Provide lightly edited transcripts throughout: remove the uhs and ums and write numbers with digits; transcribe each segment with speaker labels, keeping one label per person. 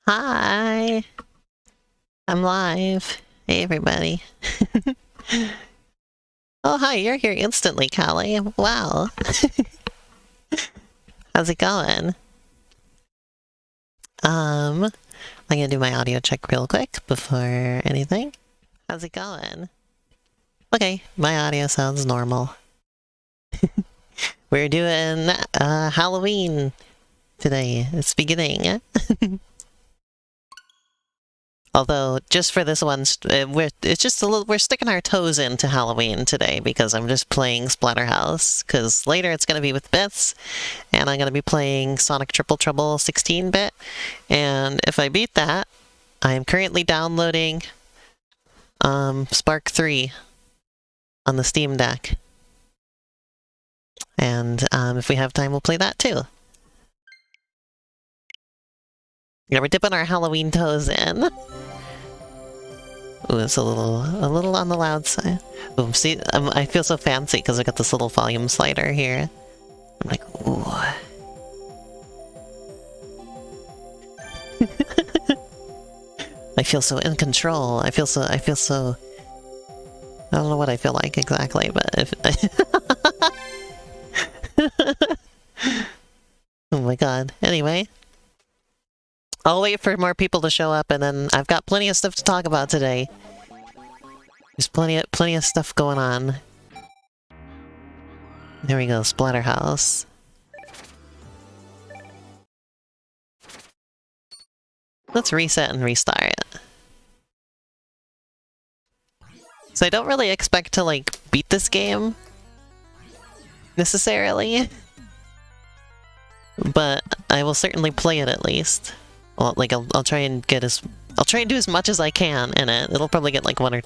Speaker 1: Hi, I'm live. Hey, everybody. Oh, hi, you're here instantly, Callie. Wow. How's it going? I'm gonna do my audio check real quick before anything. How's it going? Okay, my audio sounds normal. We're doing Halloween today. It's beginning. Although, just for this one, it's just a little, we're sticking our toes into Halloween today because I'm just playing Splatterhouse, because later it's going to be with bits, and I'm going to be playing Sonic Triple Trouble 16-bit, and if I beat that, I'm currently downloading Spark 3 on the Steam Deck. And if we have time, we'll play that too. Yeah, we're dipping our Halloween toes in. Ooh, it's a little on the loud side. Ooh, see, I feel so fancy because I got this little volume slider here. I'm like, ooh. I feel so in control. I feel so. I don't know what I feel like exactly, but if. Oh my god. Anyway. I'll wait for more people to show up, and then I've got plenty of stuff to talk about today. There's plenty of stuff going on. There we go, Splatterhouse. Let's reset and restart. So I don't really expect to, like, beat this game, necessarily. But I will certainly play it at least. Well, like, I'll try and get I'll try and do as much as I can in it. It'll probably get like one or...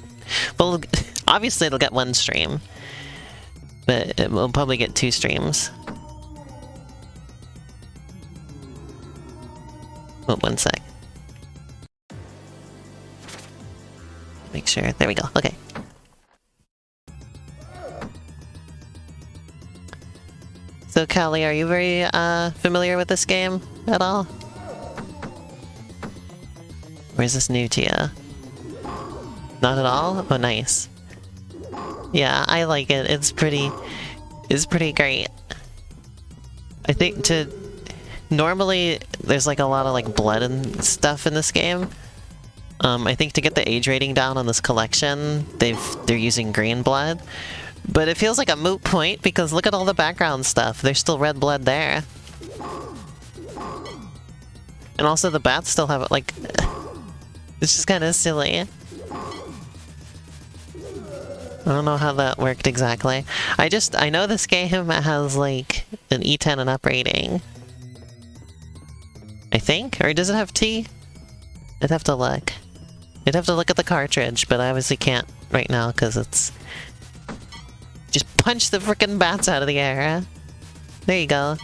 Speaker 1: Well, obviously it'll get one stream. But it will probably get 2 streams. Oh, 1 sec. Make sure. There we go. Okay. So, Callie, are you very familiar with this game at all? Or is this new to you? Not at all? Oh, nice. Yeah, I like it. It's pretty great. I think normally, there's like a lot of like blood and stuff in this game. I think to get the age rating down on this collection, they're using green blood. But it feels like a moot point because look at all the background stuff. There's still red blood there. And also the bats still have it, like... It's just kind of silly. I don't know how that worked exactly. I know this game has, like, an E10 and up rating. I think? Or does it have T? I'd have to look. I'd have to look at the cartridge, but I obviously can't right now because it's... Just punch the frickin' bats out of the air. There you go.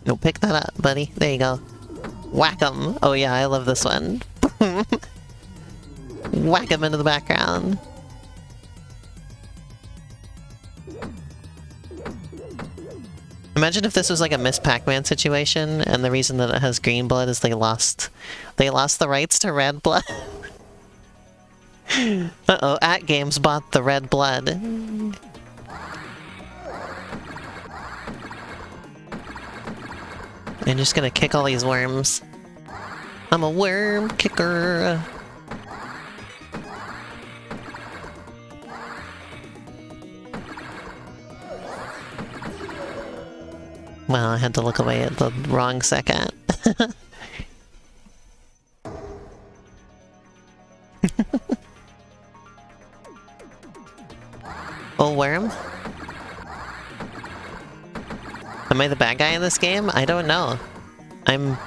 Speaker 1: No, pick that up, buddy. There you go. Whack 'em. Oh yeah, I love this one. Whack 'em into the background. Imagine if this was like a Miss Pac-Man situation, and the reason that it has green blood is they lost the rights to red blood. Uh-oh, @Games bought the red blood. I'm just gonna kick all these worms. I'm a worm kicker. Well, I had to look away at the wrong second. Old worm? Am I the bad guy in this game? I don't know. I'm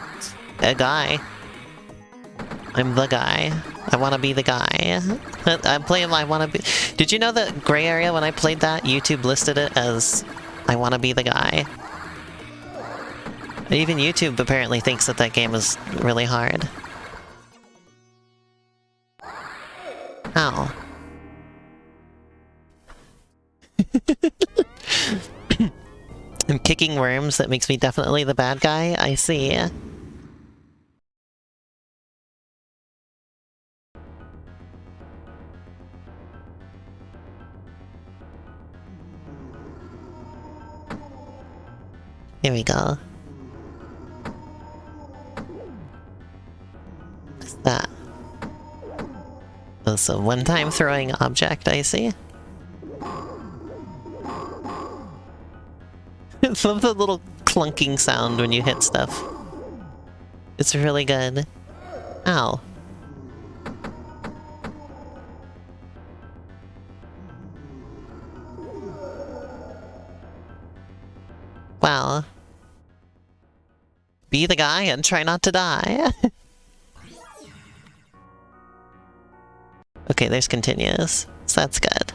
Speaker 1: a guy. I'm the guy. I want to be the guy. I'm playing I want to be... Did you know that gray area when I played that, YouTube listed it as I want to be the guy? Even YouTube apparently thinks that that game is really hard. Ow. I'm kicking worms, that makes me definitely the bad guy, I see. Here we go. What's that? Oh, so one-time throwing object, I see. I love the little clunking sound when you hit stuff. It's really good. Ow. Wow. Be the guy and try not to die. Okay, there's continues, so that's good.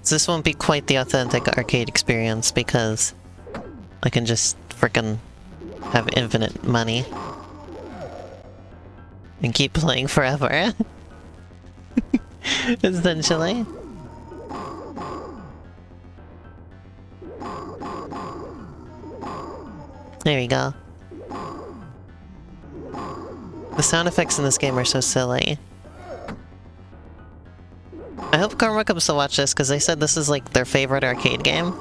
Speaker 1: So this won't be quite the authentic arcade experience because I can just frickin' have infinite money and keep playing forever. Essentially. There we go. The sound effects in this game are so silly. I hope Karma comes to watch this, because they said this is like their favorite arcade game.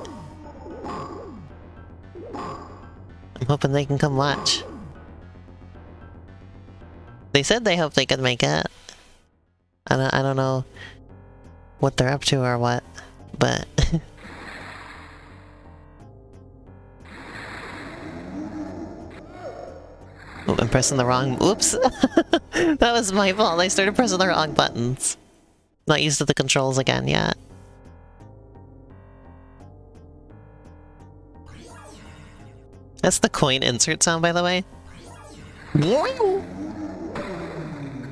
Speaker 1: I'm hoping they can come watch. They said they hope they could make it. I don't know what they're up to or what, but... Oh, I'm pressing the wrong... Oops! That was my fault, I started pressing the wrong buttons. Not used to the controls again yet. That's the coin insert sound, by the way.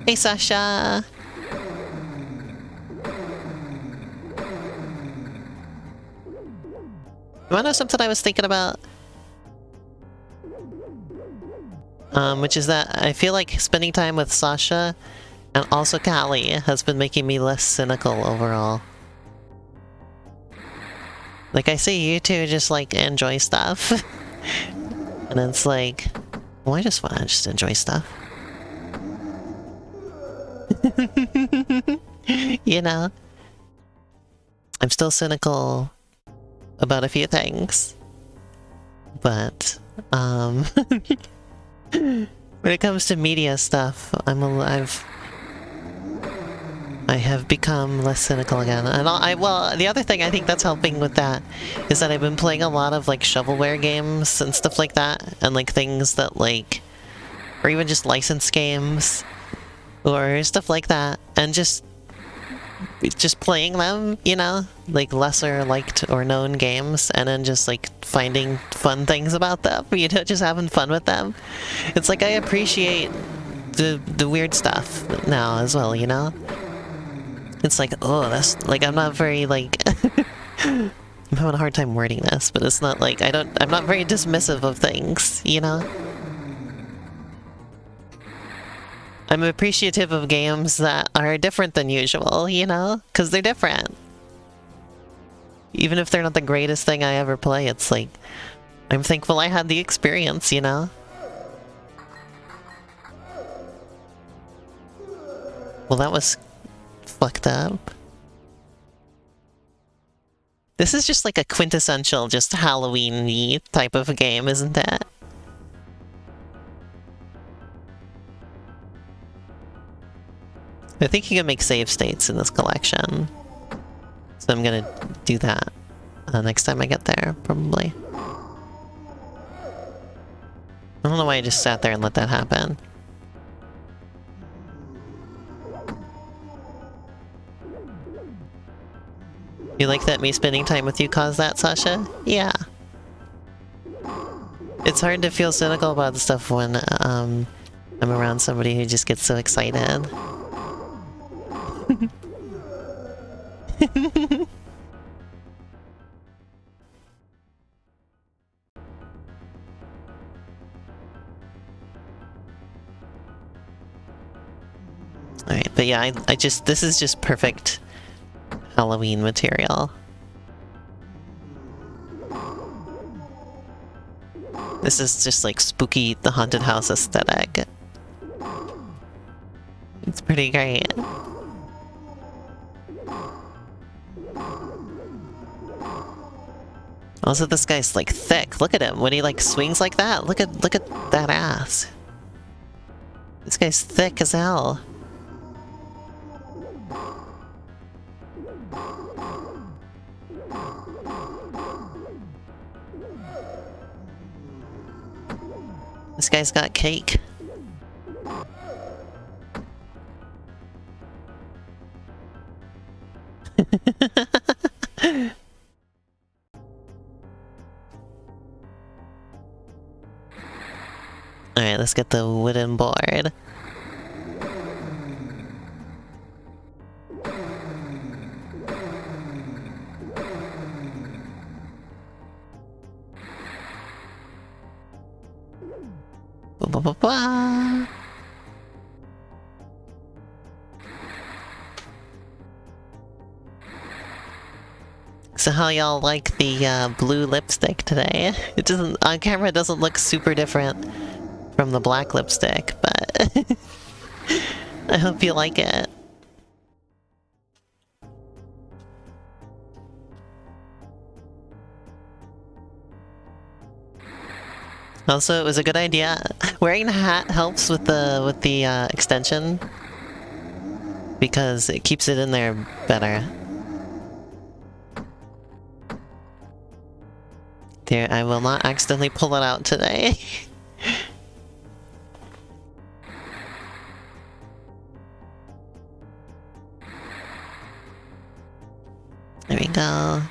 Speaker 1: Hey, Sasha! You wanna know something I was thinking about? Which is that I feel like spending time with Sasha and also Callie has been making me less cynical overall. Like, I see you two just, like, enjoy stuff. And it's like, well, I just wanna just enjoy stuff. You know? I'm still cynical about a few things. But, when it comes to media stuff, I have become less cynical again. And well, the other thing I think that's helping with that is that I've been playing a lot of like shovelware games and stuff like that, and like things that like, or even just licensed games or stuff like that, and just playing them, you know, like lesser liked or known games, and then just like finding fun things about them, you know, just having fun with them. It's like I appreciate the weird stuff now as well, you know? It's like, oh, that's like, I'm not very like I'm having a hard time wording this, but it's not like I'm not very dismissive of things, you know? I'm appreciative of games that are different than usual, you know? Because they're different. Even if they're not the greatest thing I ever play, it's like, I'm thankful I had the experience, you know? Well, that was fucked up. This is just like a quintessential, just Halloween-y type of a game, isn't it? I think you can make save states in this collection. So I'm gonna do that next time I get there, probably. I don't know why I just sat there and let that happen. You like that me spending time with you caused that, Sasha? Yeah. It's hard to feel cynical about the stuff when I'm around somebody who just gets so excited. yeah, this is just perfect Halloween material. This is just like spooky, the haunted house aesthetic. It's pretty great. Also, this guy's like thick. Look at him when he like swings like that. Look at that ass. This guy's thick as hell. This guy's got cake. Alright, let's get the wooden board. Ba-ba-ba-ba. So how y'all like the blue lipstick today? It doesn't, on camera it doesn't look super different from the black lipstick, but I hope you like it. Also, it was a good idea. Wearing a hat helps with the extension because it keeps it in there better. There, I will not accidentally pull it out today. There we go.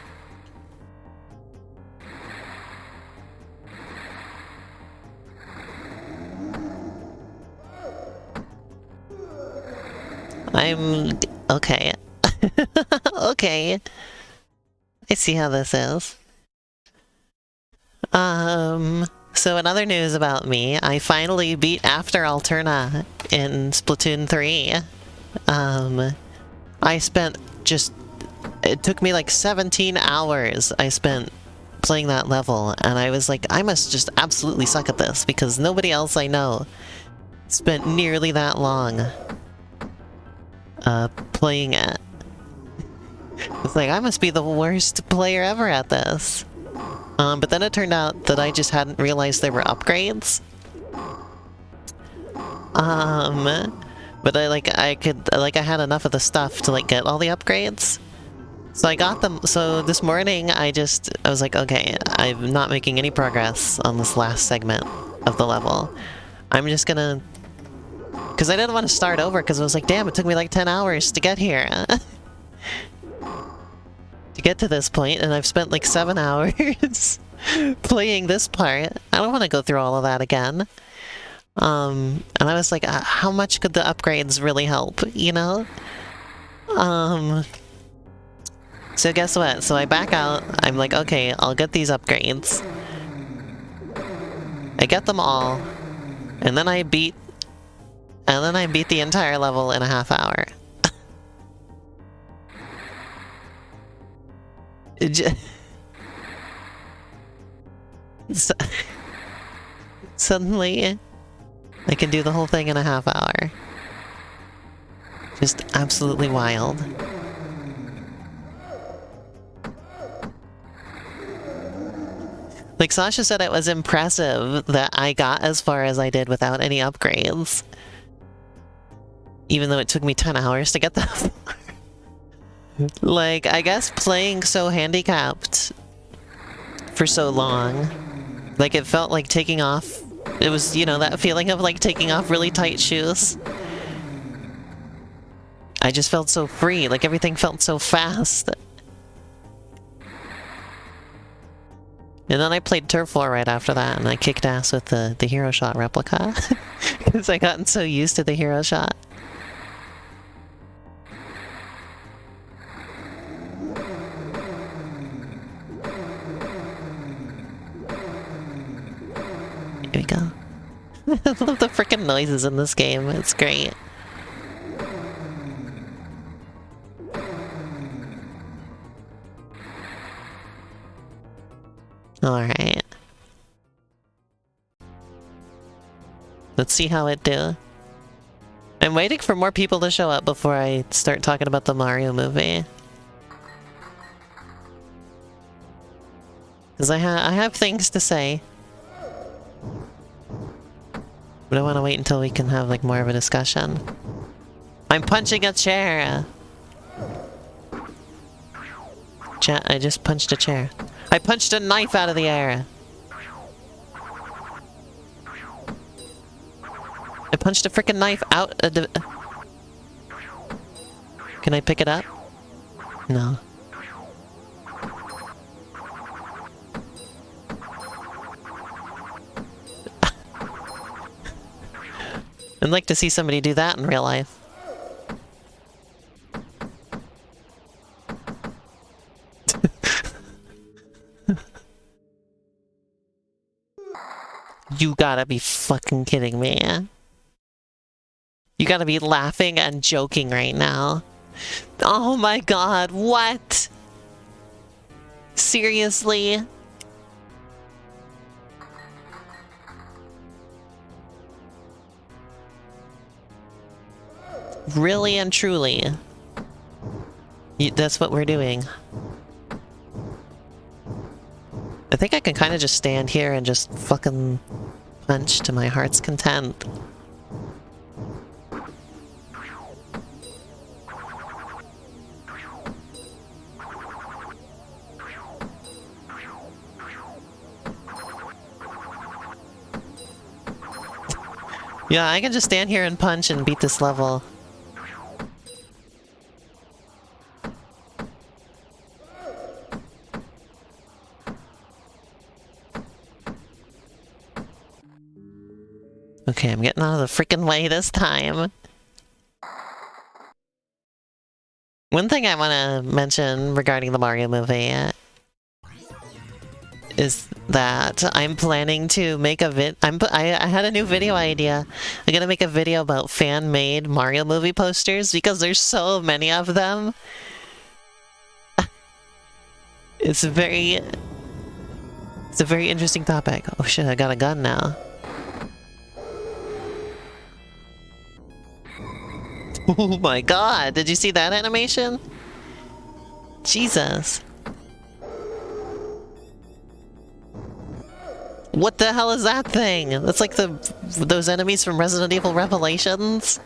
Speaker 1: I'm okay. Okay. I see how this is. So in other news about me, I finally beat After Alterna in Splatoon 3. I spent it took me like 17 hours I spent playing that level, and I was like, I must just absolutely suck at this, because nobody else I know spent nearly that long playing it. It's like, I must be the worst player ever at this. But then it turned out that I just hadn't realized there were upgrades. But I had enough of the stuff to like get all the upgrades. So I got them. So this morning I was like, okay, I'm not making any progress on this last segment of the level. I'm just gonna, because I didn't want to start over, because I was like, damn, it took me like 10 hours to get here. To get to this point, and I've spent like 7 hours playing this part. I don't want to go through all of that again. And I was like, how much could the upgrades really help, you know? So guess what? So I back out, I'm like, okay, I'll get these upgrades. I get them all, and then I beat the entire level in a half hour. Suddenly, I can do the whole thing in a half hour. Just absolutely wild. Like, Sasha said it was impressive that I got as far as I did without any upgrades. Even though it took me 10 hours to get that far. Like, I guess playing so handicapped for so long, like, it felt like taking off. It was, you know, that feeling of like taking off really tight shoes. I just felt so free, like everything felt so fast. And then I played Turf War right after that, and I kicked ass with the Hero Shot replica. Because I gotten so used to the Hero Shot. Here we go. I love the frickin' noises in this game, it's great. Alright. Let's see how it do. I'm waiting for more people to show up before I start talking about the Mario movie. Because I have things to say. But I want to wait until we can have, like, more of a discussion. I'm punching a chair! Chat, I just punched a chair. I punched a knife out of the air! I punched a freaking knife out of the... Can I pick it up? No. I'd like to see somebody do that in real life. You gotta be fucking kidding me. You gotta be laughing and joking right now. Oh my god, what? Seriously? Really and truly. That's what we're doing. I think I can kind of just stand here and just fucking punch to my heart's content. Yeah, I can just stand here and punch and beat this level. Okay, I'm getting out of the freaking way this time. One thing I want to mention regarding the Mario movie is that I'm planning to make a I had a new video idea. I'm gonna make a video about fan-made Mario movie posters because there's so many of them. It's a very interesting topic. Oh shit, I got a gun now. Oh my god, did you see that animation? Jesus. What the hell is that thing? That's like those enemies from Resident Evil Revelations?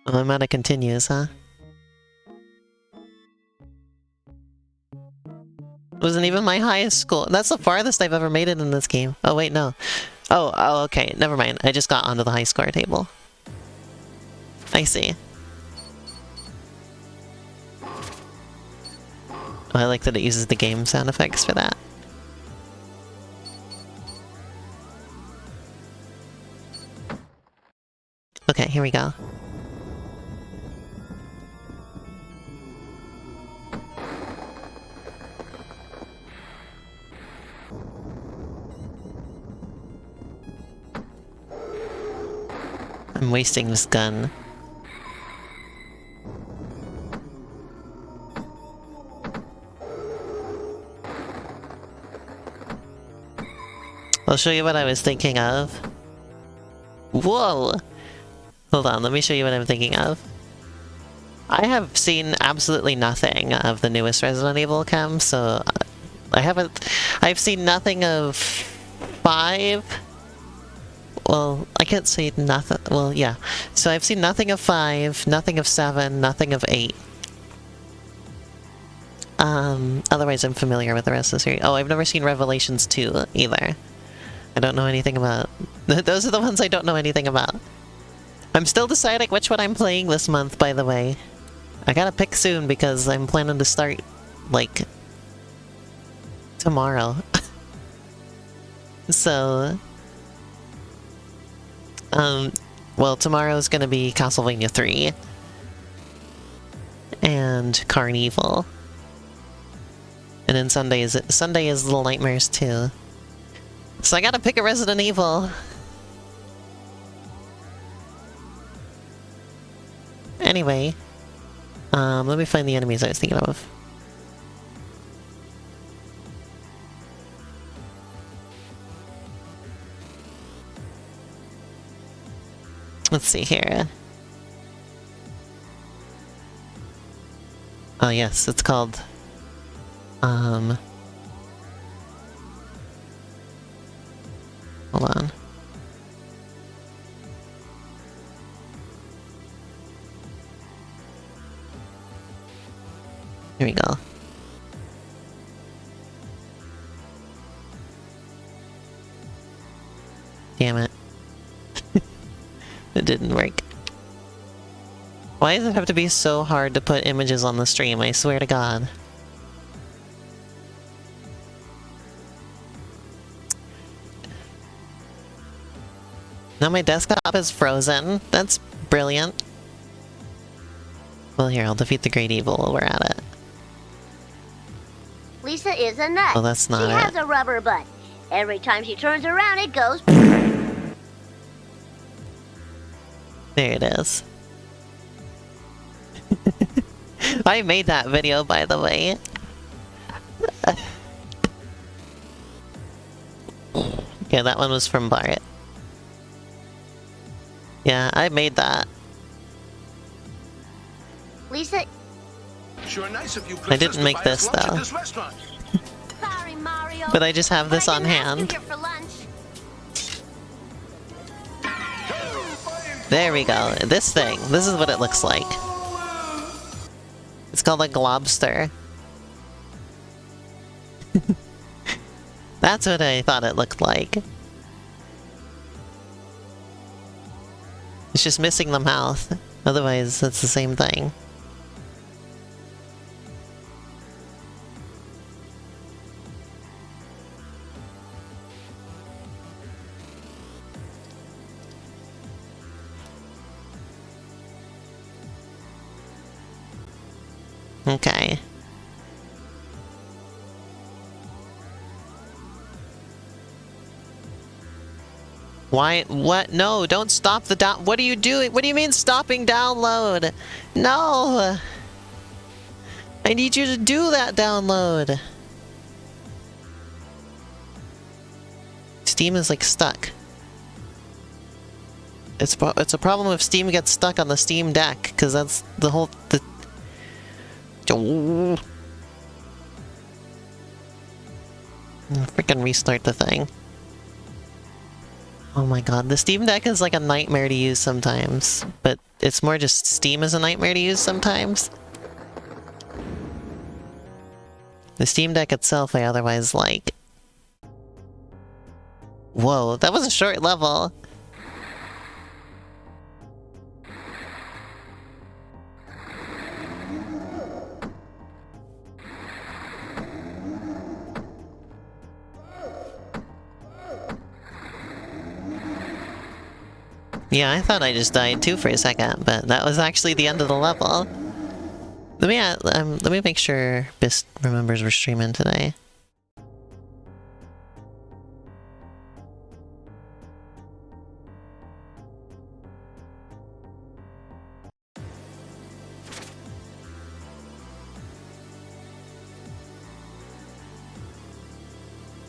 Speaker 1: Oh, I'm out of continues, huh? Wasn't even my highest score. That's the farthest I've ever made it in this game. Oh, wait, no. Oh, okay. Never mind. I just got onto the high score table. I see. Oh, I like that it uses the game sound effects for that. Okay, here we go. I'm wasting this gun. I'll show you what I was thinking of. Whoa! Hold on, let me show you what I'm thinking of. I have seen absolutely nothing of the newest Resident Evil chem, so I've seen nothing of 5. Well, I can't say nothing. Well, yeah. So I've seen nothing of 5, nothing of 7, nothing of 8. Otherwise I'm familiar with the rest of the series. Oh, I've never seen Revelations 2 either. I don't know anything about... Those are the ones I don't know anything about. I'm still deciding which one I'm playing this month, by the way. I gotta pick soon because I'm planning to start, like, tomorrow. So... well, tomorrow's gonna be Castlevania 3. And Carnival. And then Sunday is Little Nightmares 2. So I gotta pick a Resident Evil. Anyway, Let me find the enemies I was thinking of. Let's see here. Oh yes, it's called... Hold on. Here we go. Damn it. It didn't work. Why does it have to be so hard to put images on the stream? I swear to God. Now my desktop is frozen. That's brilliant. Well, here, I'll defeat the great evil while we're at it.
Speaker 2: Lisa is a nut.
Speaker 1: Well, that's not
Speaker 2: She
Speaker 1: it.
Speaker 2: has a rubber butt. Every time she turns around, it goes...
Speaker 1: There it is. I made that video, by the way. Yeah, that one was from Bart. Yeah, I made that.
Speaker 2: Lisa...
Speaker 3: Sure nice of you,
Speaker 1: I didn't make this, though.
Speaker 2: Sorry, Mario.
Speaker 1: But I just have this on
Speaker 2: I didn't ask you
Speaker 1: hand.
Speaker 2: here for lunch.
Speaker 1: There we go. This thing. This is what it looks like. It's called a globster. That's what I thought it looked like. It's just missing the mouth. Otherwise, it's the same thing. Okay. Why? What? No, don't stop the down- What are you doing? What do you mean stopping download? No! I need you to do that download! Steam is like stuck. It's a problem if Steam gets stuck on the Steam Deck, because that's the whole... Freaking restart the thing. Oh my god, the Steam Deck is like a nightmare to use sometimes, but it's more just Steam is a nightmare to use sometimes. The Steam Deck itself I otherwise like. Whoa, that was a short level. Yeah, I thought I just died too for a second, but that was actually the end of the level. Let me make sure Bist remembers we're streaming today.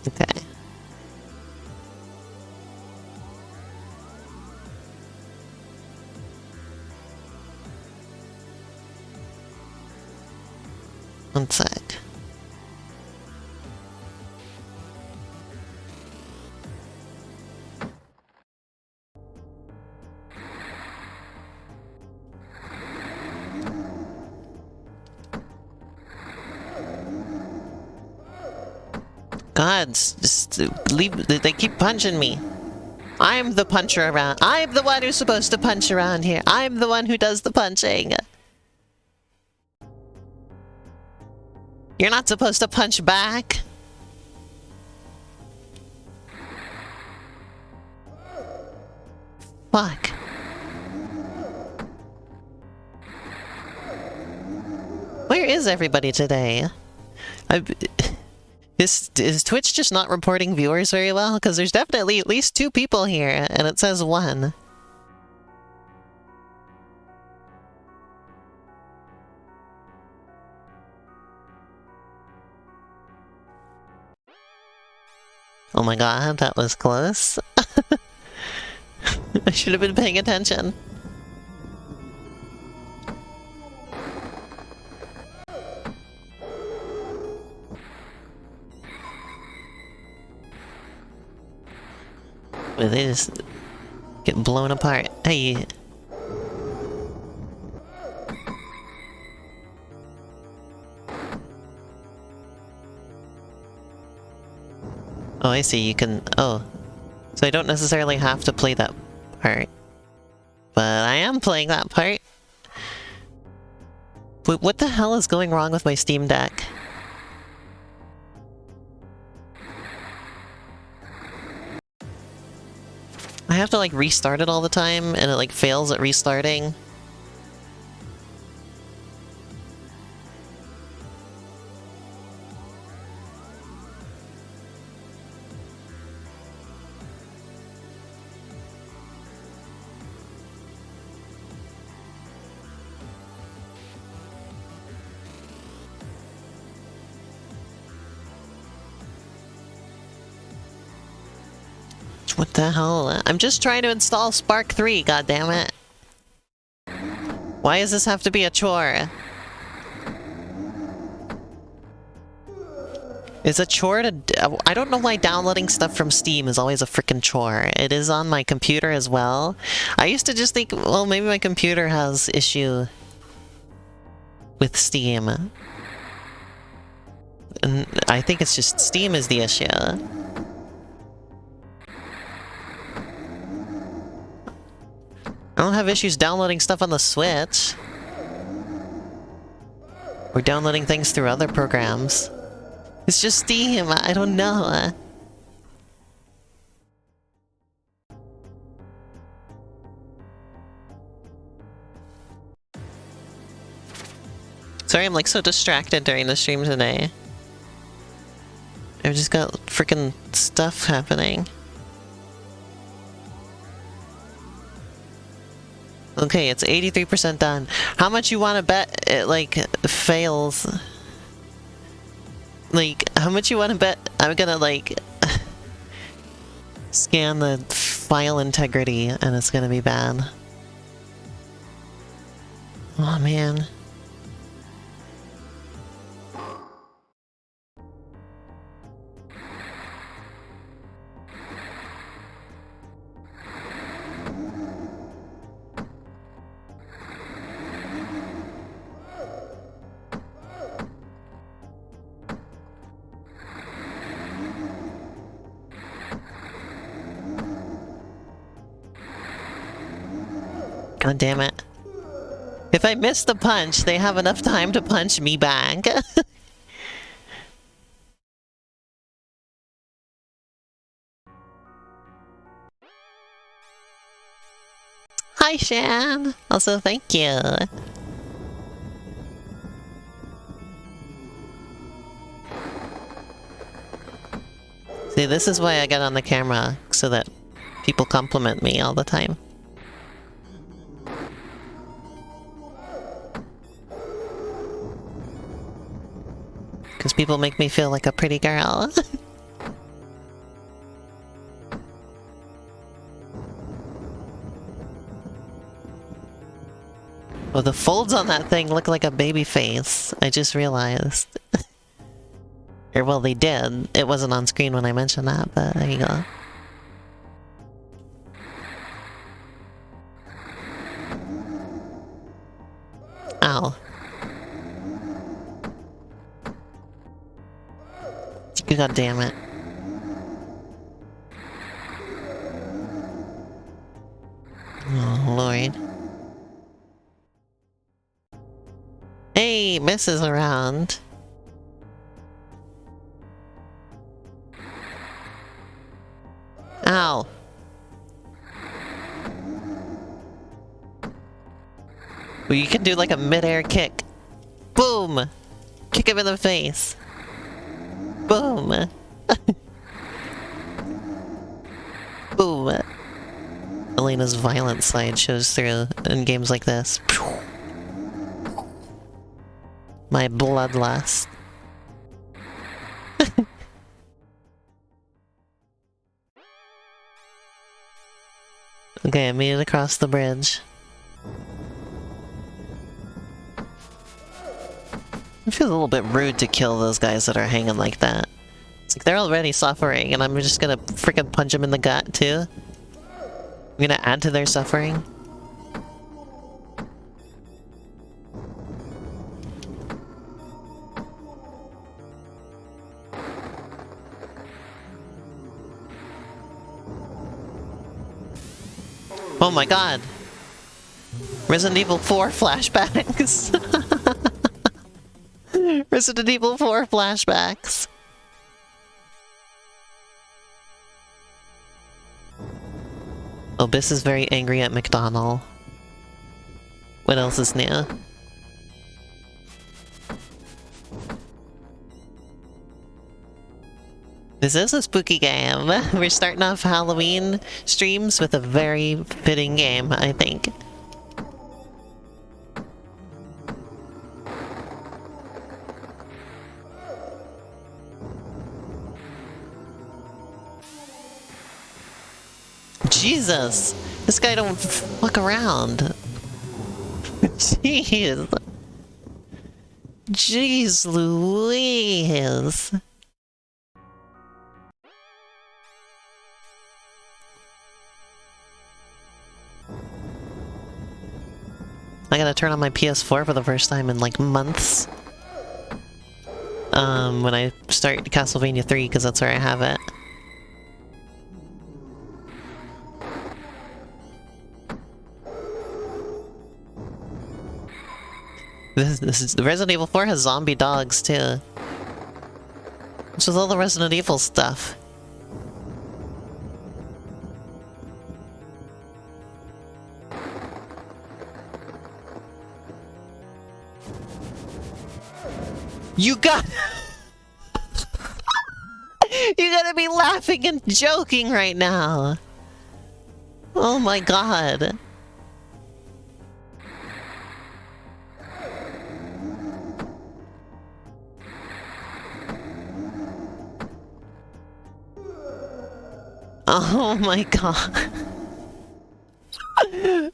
Speaker 1: Okay. One sec. God, just leave. They keep punching me. I'm the puncher around. I'm the one who's supposed to punch around here. I'm the one who does the punching. You're not supposed to punch back. Fuck. Where is everybody today? Is Twitch just not reporting viewers very well? Because there's definitely at least 2 people here, and it says 1. Oh my god, that was close. I should have been paying attention. But they just get blown apart. Hey. Oh, I see, you can... Oh. So I don't necessarily have to play that part. But I am playing that part. Wait, what the hell is going wrong with my Steam Deck? I have to like restart it all the time, and it like fails at restarting. What the hell? I'm just trying to install Spark 3, goddammit. Why does this have to be a chore? It's a chore to... I don't know why downloading stuff from Steam is always a frickin' chore. It is on my computer as well. I used to just think, well, maybe my computer has issue with Steam. And I think it's just Steam is the issue. I don't have issues downloading stuff on the Switch. Or downloading things through other programs. It's just Steam, I don't know. Sorry, I'm like so distracted during the stream today. I've just got freaking stuff happening. Okay, it's 83% done. How much you want to bet it, like, fails? Like, how much you want to bet I'm gonna, like, scan the file integrity and it's gonna be bad? Oh, man. God damn it. If I miss the punch, they have enough time to punch me back. Hi, Shan! Also, thank you. See, this is why I get on the camera, so that people compliment me all the time. Because people make me feel like a pretty girl. Well, the folds on that thing look like a baby face. I just realized. Or, well, they did. It wasn't on screen when I mentioned that, but there you go. Ow. God damn it. Oh, Lord. Hey, misses around. Ow. Well, you can do like a mid-air kick. Boom! Kick him in the face. Boom! Boom! Elena's violent side shows through in games like this. My bloodlust. Okay, I made it across the bridge. It feels a little bit rude to kill those guys that are hanging like that. It's like they're already suffering, and I'm just gonna freaking punch them in the gut, too. I'm gonna add to their suffering. Oh my god! Resident Evil 4 flashbacks! Resident Evil 4 flashbacks! Obis is very angry at McDonald. What else is new? This is a spooky game. We're starting off Halloween streams with a very fitting game, I think. Jesus! This guy don't fuck around. Jeez. Jeez Louise. I gotta turn on my PS4 for the first time in like months. When I start Castlevania 3, because that's where I have it. Resident Evil 4 has zombie dogs too. Which is all the Resident Evil stuff. You got... You gotta be laughing and joking right now. Oh my god. Oh my god.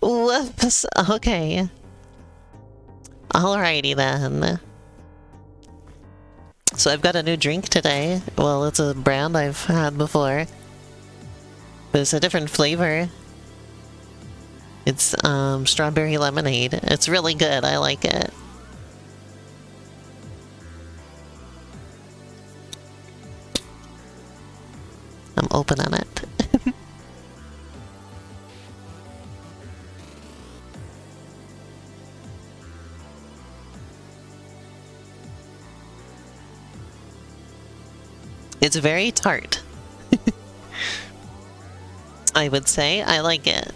Speaker 1: Whoops. Okay. Alrighty then. So I've got a new drink today. Well, it's a brand I've had before. But it's a different flavor. It's strawberry lemonade. It's really good. I like it. I'm opening it. It's very tart. I would say I like it.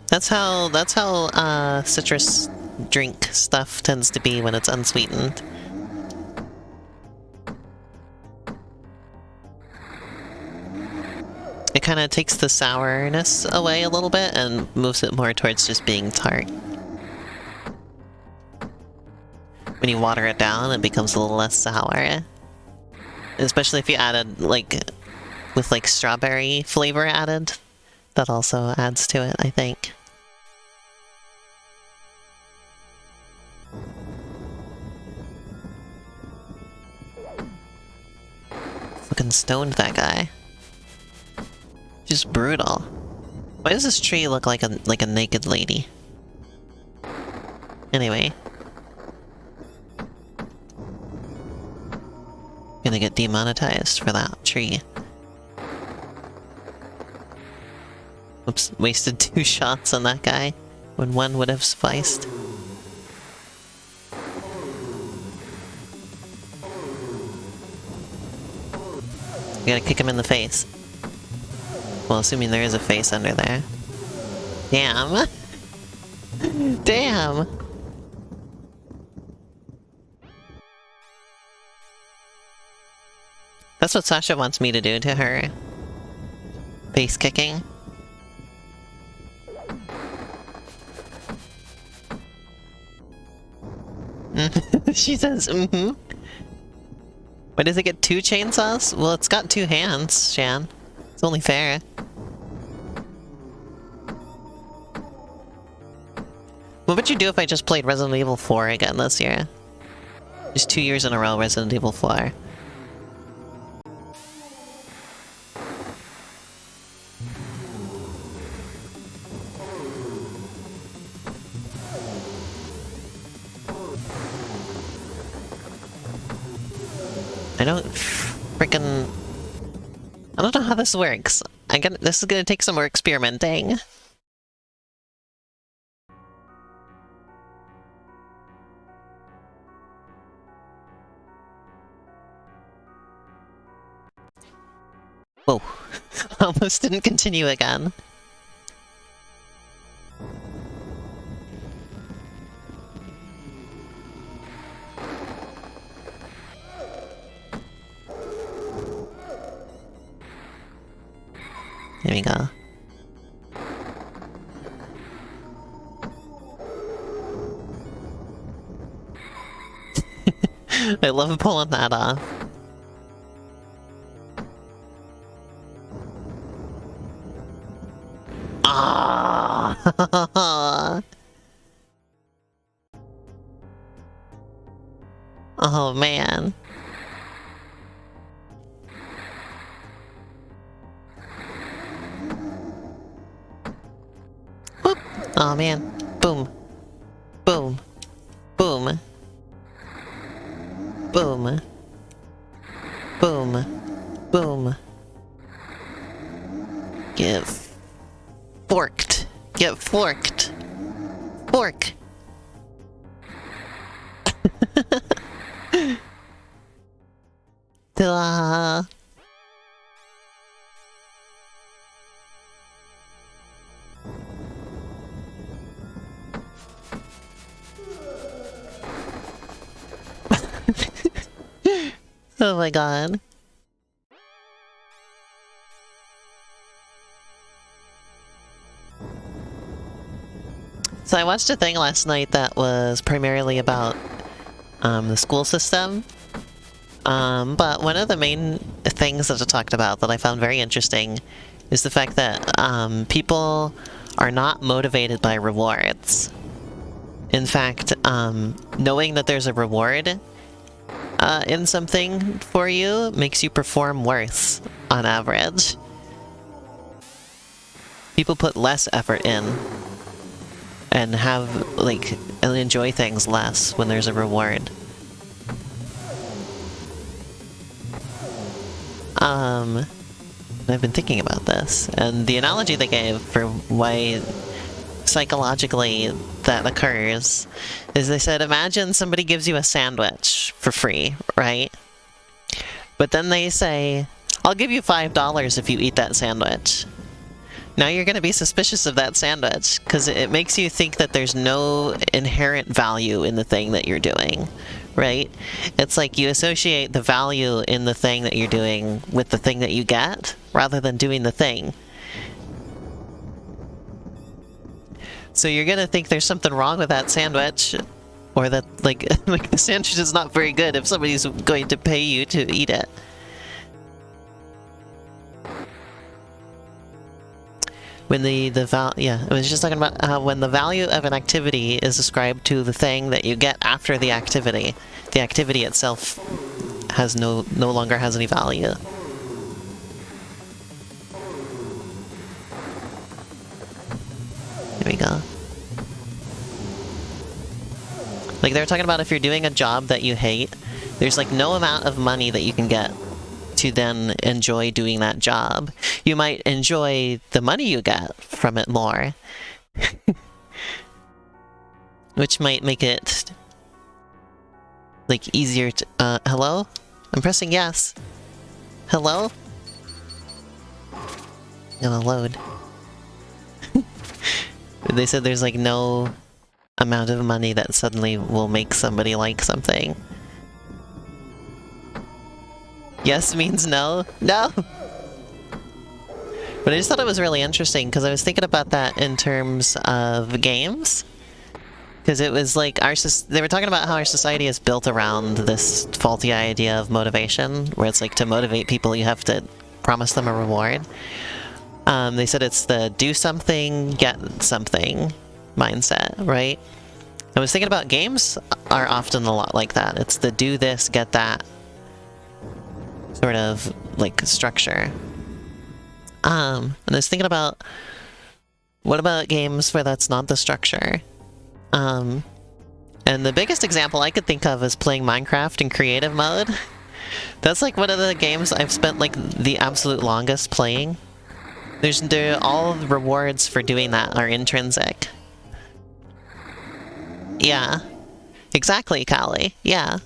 Speaker 1: That's how citrus drink stuff tends to be when it's unsweetened. It kind of takes the sourness away a little bit and moves it more towards just being tart. When you water it down, it becomes a little less sour. Especially if you added, like, with, like, strawberry flavor added. That also adds to it, I think. Fucking stoned that guy. Just brutal. Why does this tree look like a naked lady? Anyway. Gonna get demonetized for that tree. Oops, wasted 2 shots on that guy when 1 would have sufficed. You gotta kick him in the face. Well, assuming there is a face under there. Damn! Damn! That's what Sasha wants me to do to her. Face kicking. She says, mm-hmm. Why does it get 2 chainsaws? Well, it's got 2 hands, Shan. It's only fair. What would you do if I just played Resident Evil 4 again this year? Just 2 years in a row, Resident Evil 4. I don't frickin'... I don't know how this works. This is gonna take some more experimenting. Whoa. Almost didn't continue again. There we go. I love pulling that off. Ah! Oh man. Whoop. Oh man. Boom. Boom. Boom. Boom. Boom. Boom. Get forked. Get forked. Fork. Duh. Oh my god. So I watched a thing last night that was primarily about the school system. But one of the main things that it talked about that I found very interesting is the fact that people are not motivated by rewards. In fact, knowing that there's a reward in something for you makes you perform worse on average. People put less effort in and have, like, and enjoy things less when there's a reward. I've been thinking about this, and the analogy they gave for why psychologically that occurs is they said, imagine somebody gives you a sandwich for free, right? But then they say, I'll give you $5 if you eat that sandwich. Now you're going to be suspicious of that sandwich, because it makes you think that there's no inherent value in the thing that you're doing, right? It's like you associate the value in the thing that you're doing with the thing that you get, rather than doing the thing. So you're going to think there's something wrong with that sandwich, or that, like the sandwich is not very good if somebody's going to pay you to eat it. When I was just talking about how when the value of an activity is ascribed to the thing that you get after the activity itself has no longer has any value. There we go. Like they were talking about if you're doing a job that you hate, there's like no amount of money that you can get to then enjoy doing that job. You might enjoy the money you get from it more. Which might make it like easier to hello? I'm pressing yes. Hello? Gonna load. They said there's like no amount of money that suddenly will make somebody like something. Yes means no? No! But I just thought it was really interesting, because I was thinking about that in terms of games. Because it was like they were talking about how our society is built around this faulty idea of motivation, where it's like to motivate people you have to promise them a reward. They said it's the do something, get something mindset, right? I was thinking about games are often a lot like that. It's the do this, get that sort of like structure. And I was thinking about what about games where that's not the structure? And the biggest example I could think of is playing Minecraft in creative mode. That's like one of the games I've spent like the absolute longest playing. All the rewards for doing that are intrinsic. Yeah. Exactly, Callie. Yeah.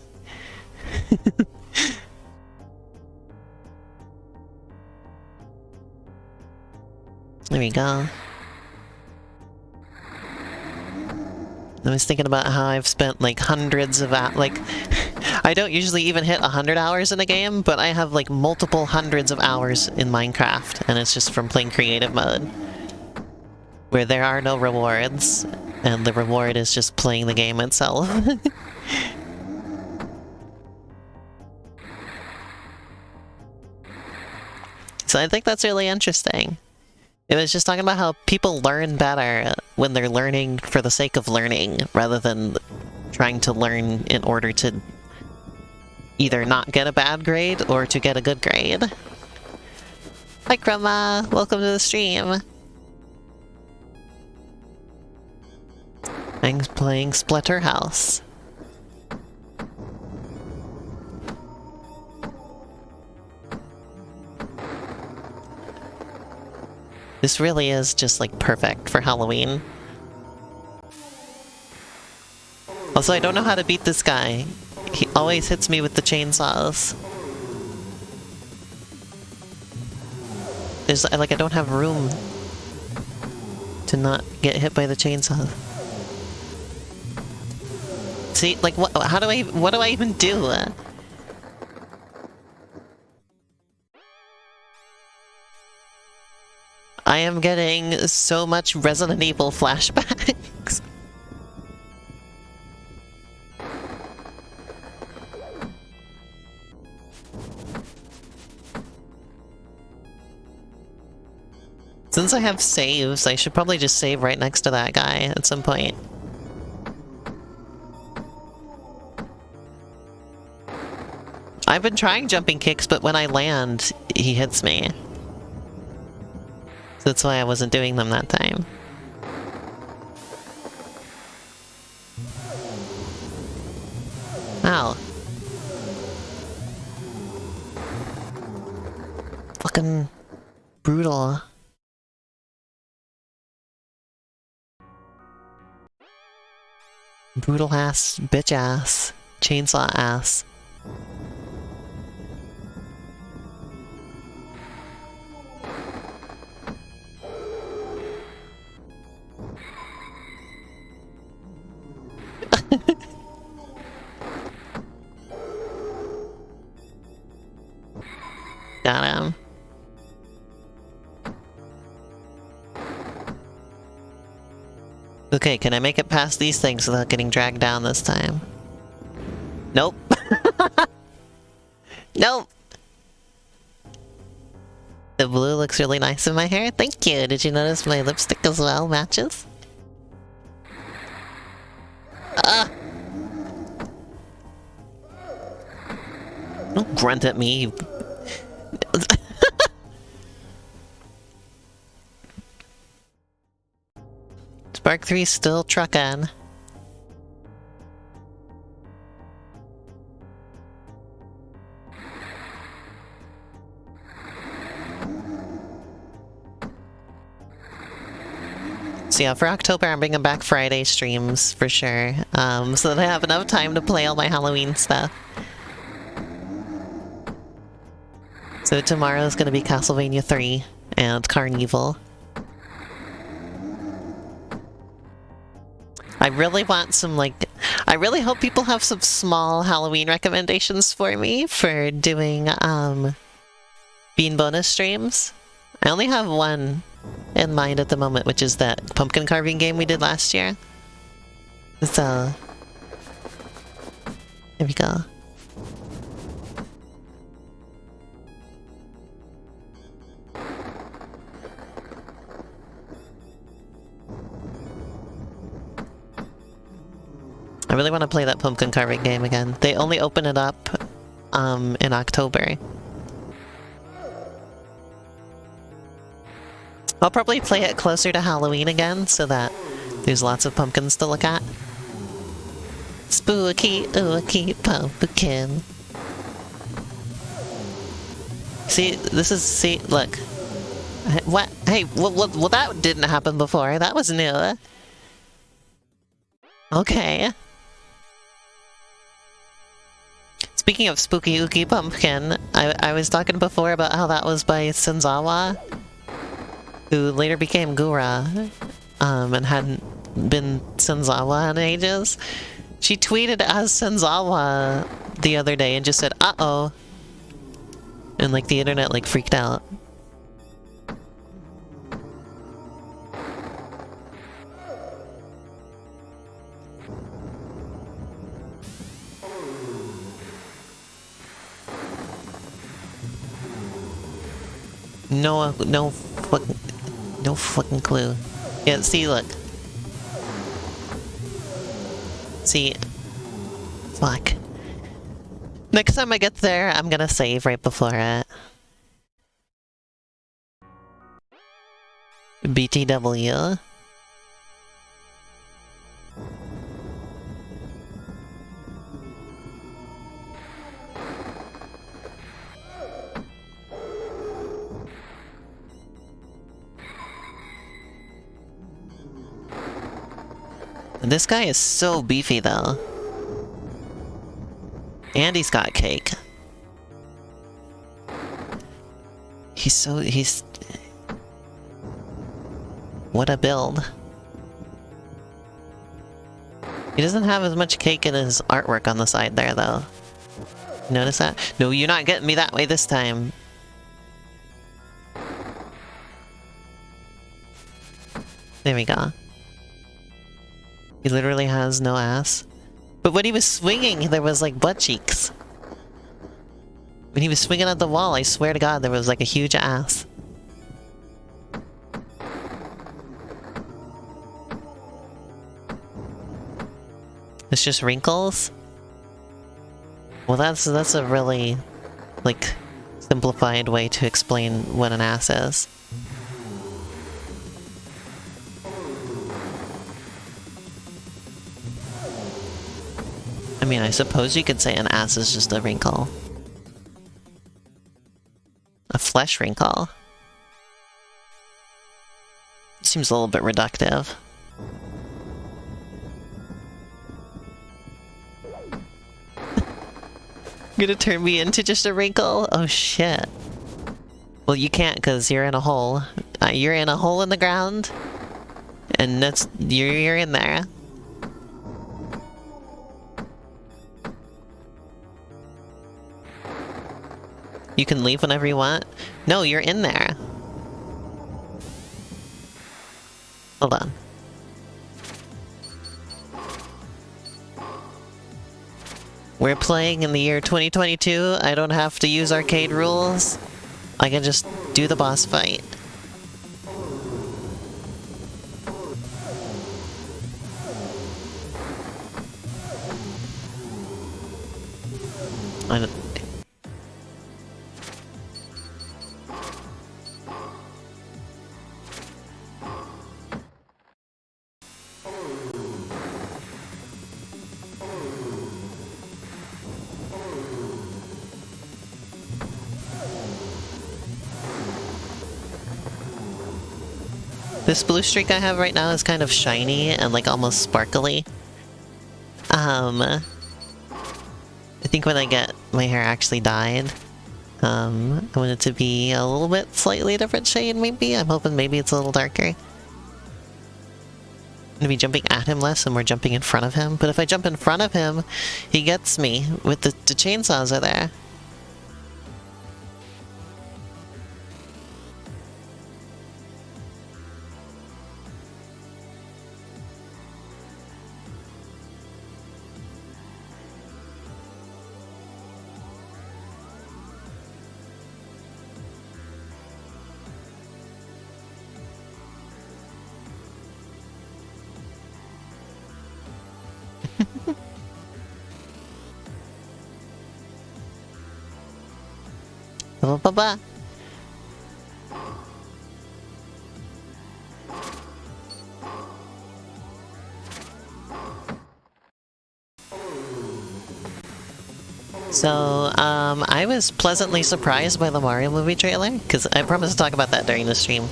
Speaker 1: There we go. I was thinking about how I've spent like hundreds of like I don't usually even hit 100 hours in a game, but I have like multiple hundreds of hours in Minecraft, and it's just from playing creative mode, where there are no rewards, and the reward is just playing the game itself. So I think that's really interesting. It was just talking about how people learn better when they're learning for the sake of learning, rather than trying to learn in order to either not get a bad grade or to get a good grade. Hi Grandma! Welcome to the stream! I'm playing Splatterhouse. This really is just like perfect for Halloween. Also, I don't know how to beat this guy. He always hits me with the chainsaws. I don't have room to not get hit by the chainsaw. See, like, what do I even do? I am getting so much Resident Evil flashbacks. Since I have saves, I should probably just save right next to that guy at some point. I've been trying jumping kicks, but when I land, he hits me. So that's why I wasn't doing them that time. Ow. Fucking brutal. Brutal ass, bitch ass, chainsaw ass. Got him. Okay, can I make it past these things without getting dragged down this time? Nope. Nope. The blue looks really nice in my hair. Thank you. Did you notice my lipstick as well matches? Ah! Don't grunt at me. Spark 3 still truckin'. So yeah, for October I'm bringing back Friday streams for sure, so that I have enough time to play all my Halloween stuff. So tomorrow's gonna be Castlevania 3 and Carnival. I really want some, like, I really hope people have some small Halloween recommendations for me for doing, Bean bonus streams. I only have one in mind at the moment, which is that pumpkin carving game we did last year. So, here we go. I really want to play that pumpkin carving game again. They only open it up in October. I'll probably play it closer to Halloween again so that there's lots of pumpkins to look at. Spooky, ooky pumpkin. See, this is, see, look. What? Hey, well that didn't happen before. That was new. Okay. Speaking of spooky ooky pumpkin, I was talking before about how that was by Senzawa, who later became Gura, and hadn't been Senzawa in ages. She tweeted as Senzawa the other day and just said, "Uh-oh." And like the internet like freaked out. No fucking clue. Yeah, see, look. See. Fuck. Next time I get there, I'm gonna save right before it. BTW. This guy is so beefy, though. And he's got cake. He's... What a build. He doesn't have as much cake in his artwork on the side there, though. Notice that? No, you're not getting me that way this time. There we go. He literally has no ass. But when he was swinging, there was like butt cheeks. When he was swinging at the wall, I swear to God, there was like a huge ass. It's just wrinkles? Well, that's a really, like, simplified way to explain what an ass is. I mean, I suppose you could say an ass is just a wrinkle. A flesh wrinkle. Seems a little bit reductive. Gonna turn me into just a wrinkle? Oh shit. Well, you can't because you're in a hole. You're in a hole in the ground. And that's... you're in there. You can leave whenever you want. No, you're in there. Hold on. We're playing in the year 2022. I don't have to use arcade rules. I can just do the boss fight. I don't... This blue streak I have right now is kind of shiny and like almost sparkly. I think when I get my hair actually dyed, I want it to be a little bit slightly different shade maybe. I'm hoping maybe it's a little darker. I'm gonna be jumping at him less and we're jumping in front of him. But if I jump in front of him, he gets me with the chainsaws are there. ba ba ba. So, I was pleasantly surprised by the Mario movie trailer, because I promised to talk about that during the stream.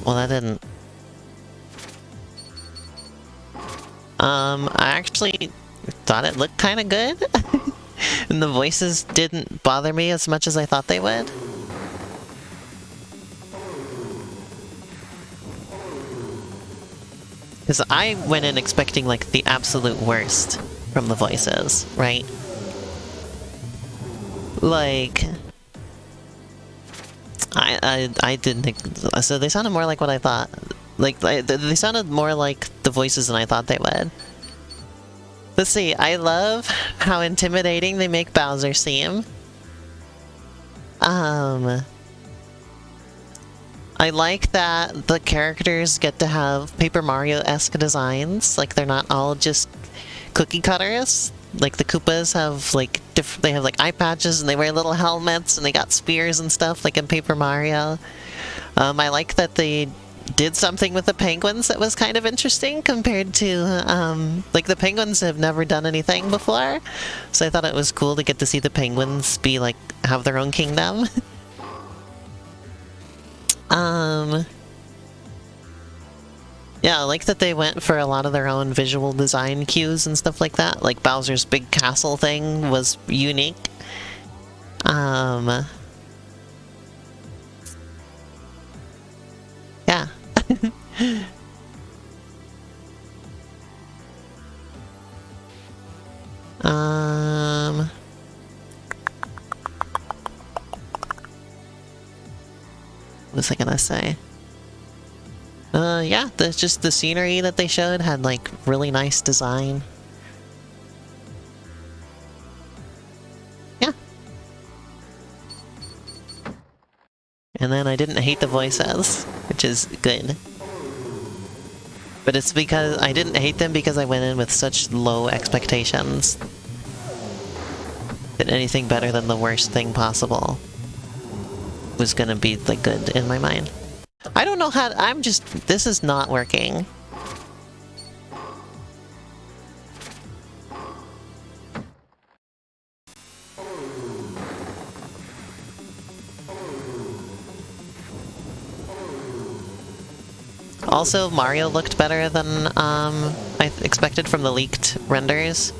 Speaker 1: Well, that didn't. I actually thought it looked kind of good, and the voices didn't bother me as much as I thought they would. Because I went in expecting, like, the absolute worst from the voices, right? Like... I didn't think... So they sounded more like what I thought. Like, they sounded more like the voices than I thought they would. Let's see, I love how intimidating they make Bowser seem. I like that the characters get to have Paper Mario-esque designs. Like, they're not all just cookie cutters. Like, the Koopas have, like, they have, like, eye patches, and they wear little helmets, and they got spears and stuff, like in Paper Mario. I like that they did something with the penguins that was kind of interesting compared to, like, the penguins have never done anything before. So I thought it was cool to get to see the penguins be, like, have their own kingdom. Yeah, I like that they went for a lot of their own visual design cues and stuff like that. Like, Bowser's big castle thing was unique. Yeah. What was I gonna say? Yeah, just the scenery that they showed had, like, really nice design. Yeah. And then I didn't hate the voices, which is good. But it's because I didn't hate them because I went in with such low expectations that anything better than the worst thing possible was gonna be, like, good in my mind. I don't know how this is not working. Also, Mario looked better than, I expected from the leaked renders.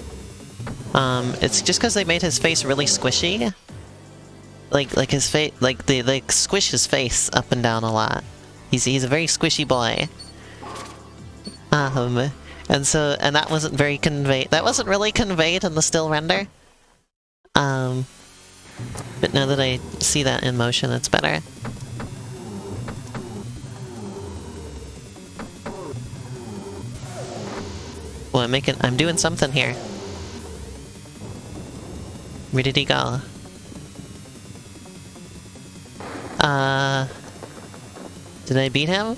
Speaker 1: It's just because they made his face really squishy. Like his face, like they squish his face up and down a lot. He's a very squishy boy. And that wasn't very conveyed. That wasn't really conveyed in the still render. But now that I see that in motion, it's better. Well, I'm doing something here. Where did he go? Did I beat him?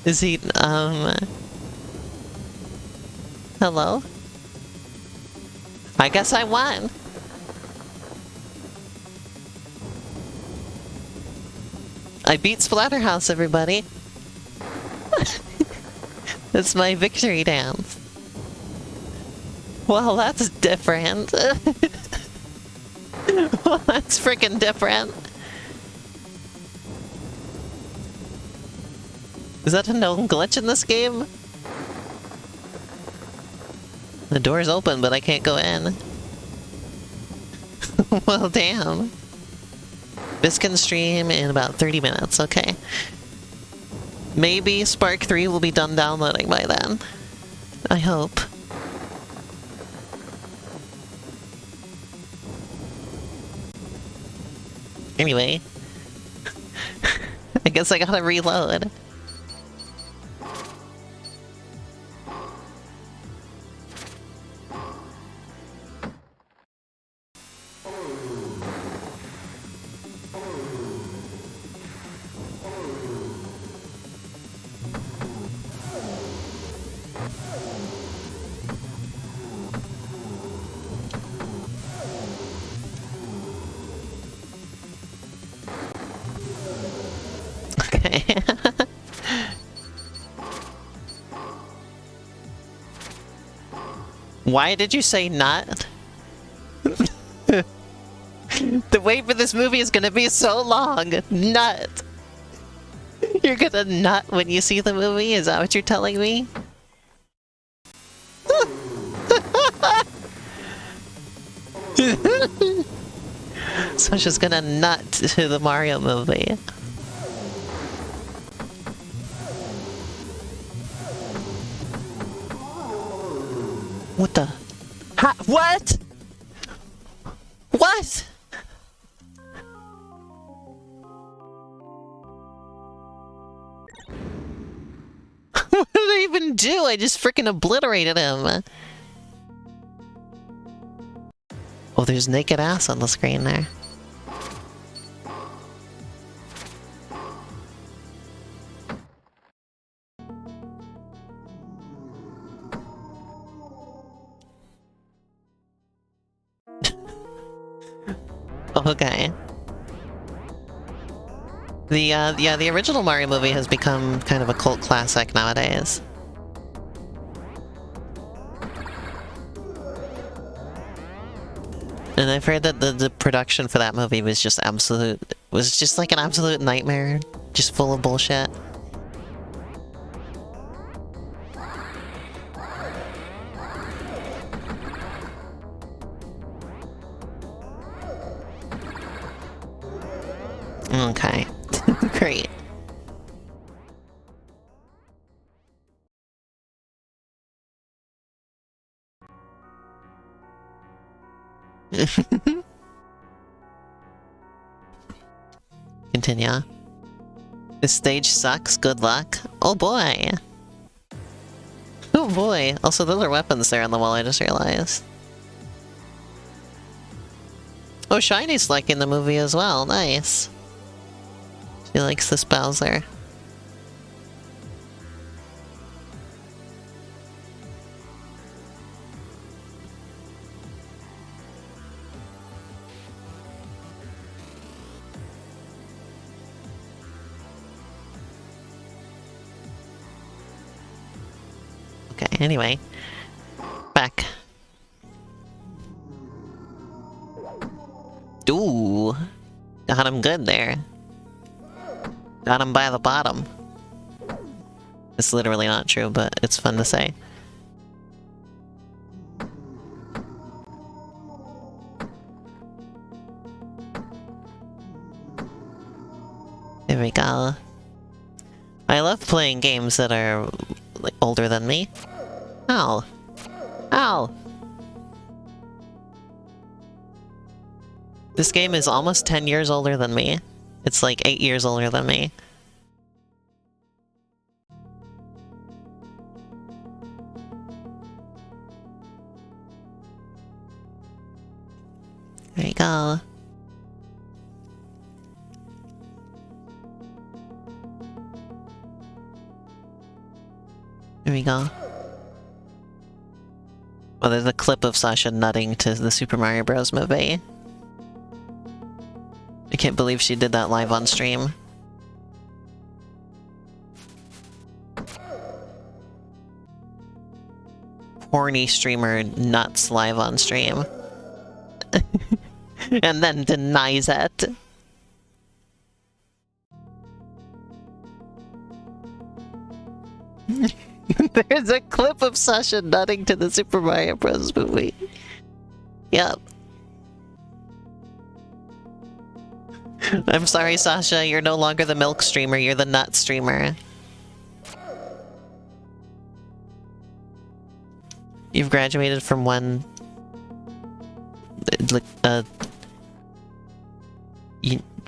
Speaker 1: Is he, hello? I guess I won! I beat Splatterhouse, everybody! It's my victory dance. Well, that's different. Well, that's freaking different. Is that a known glitch in this game? The door's open, but I can't go in. Well, damn. Biscan stream in about 30 minutes, okay. Maybe Spark 3 will be done downloading by then. I hope. Anyway. I guess I gotta reload. Okay. Why did you say nut? The wait for this movie is gonna be so long. Nut. You're gonna nut when you see the movie? Is that what you're telling me? So she's gonna nut to the Mario movie. What the? Ha, what? What? What did I even do? I just freaking obliterated him. Oh, there's naked ass on the screen there. Okay. Yeah, the original Mario movie has become kind of a cult classic nowadays. And I've heard that the production for that movie was just like an absolute nightmare. Just full of bullshit. Okay. Great. Continue. This stage sucks, good luck. Oh boy. Oh boy. Also, those are weapons there on the wall, I just realized. Oh, Shiny's like in the movie as well. Nice. She likes this Bowser. Okay, anyway. Back. Ooh. Got him good there. Got him by the bottom. It's literally not true, but it's fun to say. There we go. I love playing games that are like older than me. Ow. Ow! This game is almost 10 years older than me. It's like 8 years older than me. There you go. There we go. Oh, there's a clip of Sasha nutting to the Super Mario Bros. Movie. I can't believe she did that live on stream. Horny streamer nuts live on stream. And then denies it. There's a clip of Sasha nutting to the Super Mario Bros. Movie. Yep. I'm sorry, Sasha, you're no longer the milk streamer, you're the nut streamer. You've graduated from one...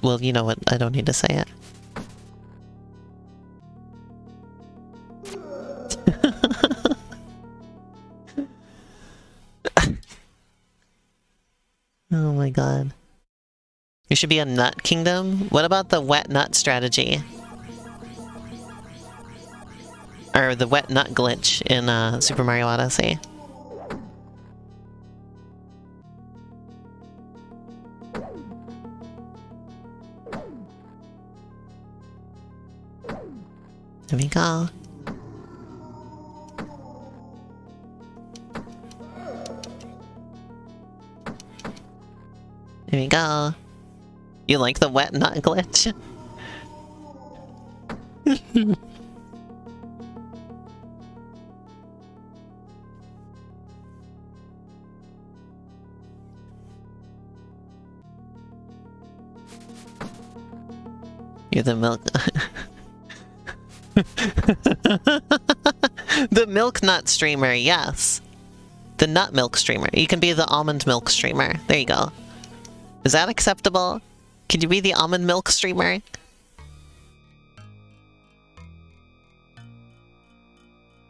Speaker 1: well, you know what, I don't need to say it. Oh my god. You should be a nut kingdom? What about the wet nut strategy? Or the wet nut glitch in Super Mario Odyssey. There we go. There we go. You like the wet nut glitch? You're the milk... The milk nut streamer, yes. The nut milk streamer. You can be the almond milk streamer. There you go. Is that acceptable? Can you be the almond milk streamer?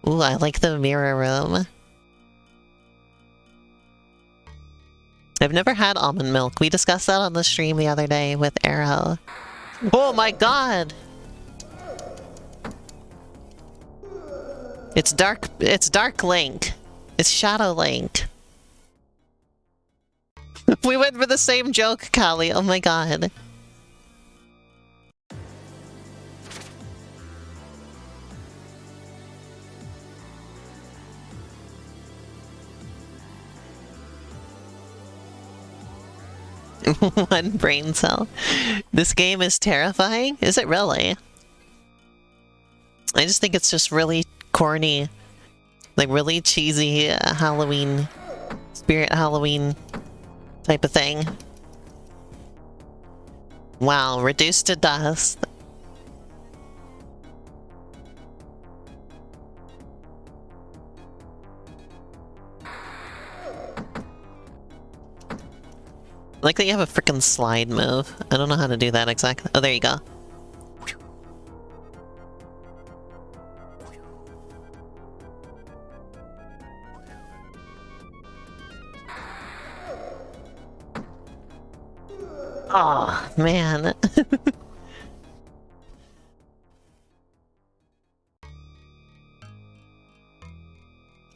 Speaker 1: Ooh, I like the mirror room. I've never had almond milk. We discussed that on the stream the other day with Arrow. Oh my god! It's Dark Link. It's Shadow Link. We went for the same joke, Callie. Oh my god. One brain cell. This game is terrifying? Is it really? I just think it's just really corny. Like really cheesy Halloween, spirit Halloween type of thing. Wow, reduced to dust. I like that you have a frickin' slide move. I don't know how to do that exactly. Oh, there you go. Oh, man.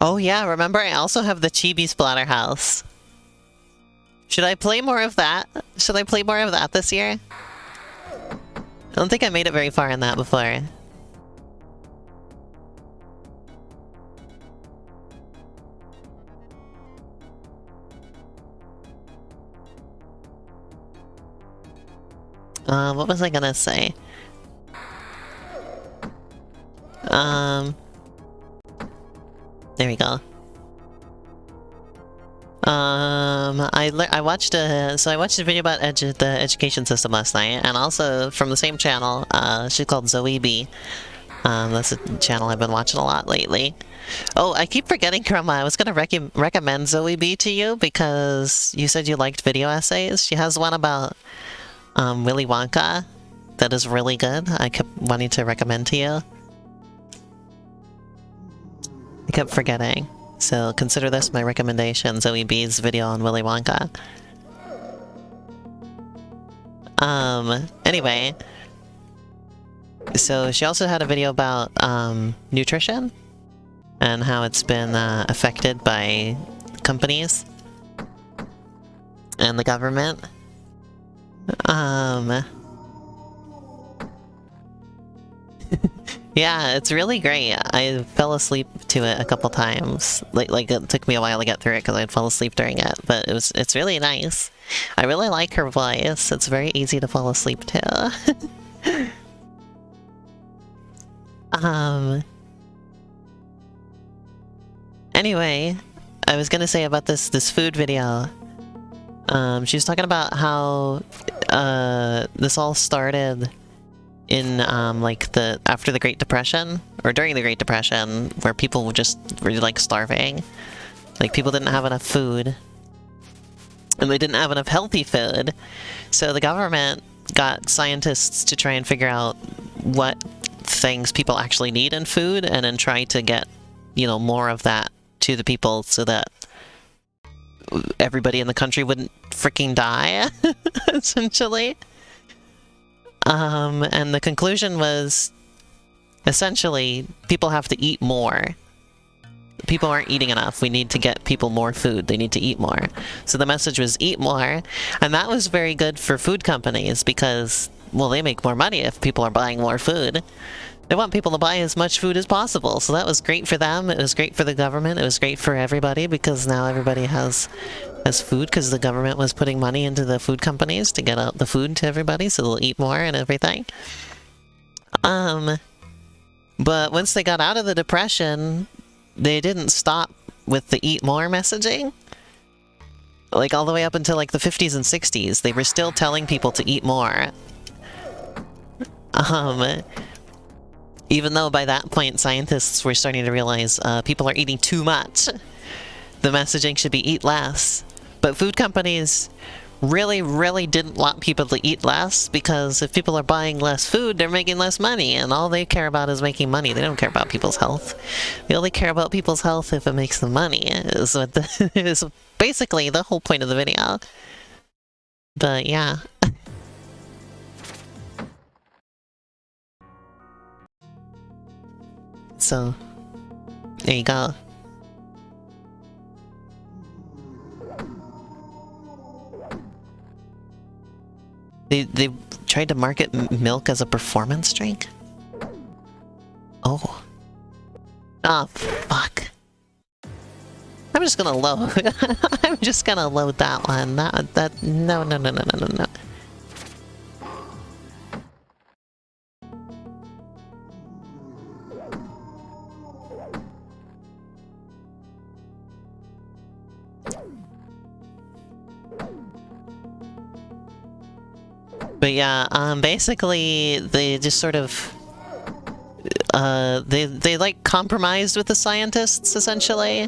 Speaker 1: Oh yeah, remember I also have the Chibi Splatterhouse. Should I play more of that? Should I play more of that this year? I don't think I made it very far in that before. What was I gonna say? There we go. I watched a video about the education system last night, and also from the same channel. She's called Zoe B. That's a channel I've been watching a lot lately. Oh, I keep forgetting, Chroma. I was gonna recommend Zoe B to you because you said you liked video essays. She has one about Willy Wonka that is really good. I kept wanting to recommend to you. I kept forgetting. So consider this my recommendation, Zoe B's video on Willy Wonka. Anyway. So she also had a video about nutrition and how it's been affected by companies and the government. Yeah, it's really great. I fell asleep to it a couple times. Like it took me a while to get through it because I'd fall asleep during it, but it's really nice. I really like her voice. It's very easy to fall asleep to. Anyway, I was gonna say about this food video. She was talking about how this all started in like after the Great Depression, or during the Great Depression, where people were like starving. Like people didn't have enough food. And they didn't have enough healthy food. So the government got scientists to try and figure out what things people actually need in food, and then try to get, you know, more of that to the people so that everybody in the country wouldn't freaking die, essentially. And the conclusion was, essentially, people have to eat more. People aren't eating enough. We need to get people more food. They need to eat more. So the message was eat more, and that was very good for food companies because well, they make more money if people are buying more food. They want people to buy as much food as possible, so that was great for them, it was great for the government, it was great for everybody, because now everybody has food, because the government was putting money into the food companies to get out the food to everybody, so they'll eat more and everything. But once they got out of the Depression, they didn't stop with the eat more messaging. Like, all the way up until, like, the 50s and 60s, they were still telling people to eat more. Even though by that point scientists were starting to realize people are eating too much. The messaging should be eat less. But food companies really, really didn't want people to eat less, because if people are buying less food, they're making less money, and all they care about is making money. They don't care about people's health. They only care about people's health if it makes them money, is what is basically the whole point of the video. But yeah. So, there you go. They tried to market milk as a performance drink? Oh. Ah, fuck. I'm just gonna load. I'm just gonna load that one. No. But yeah, basically, they just sort of, they like compromised with the scientists, essentially.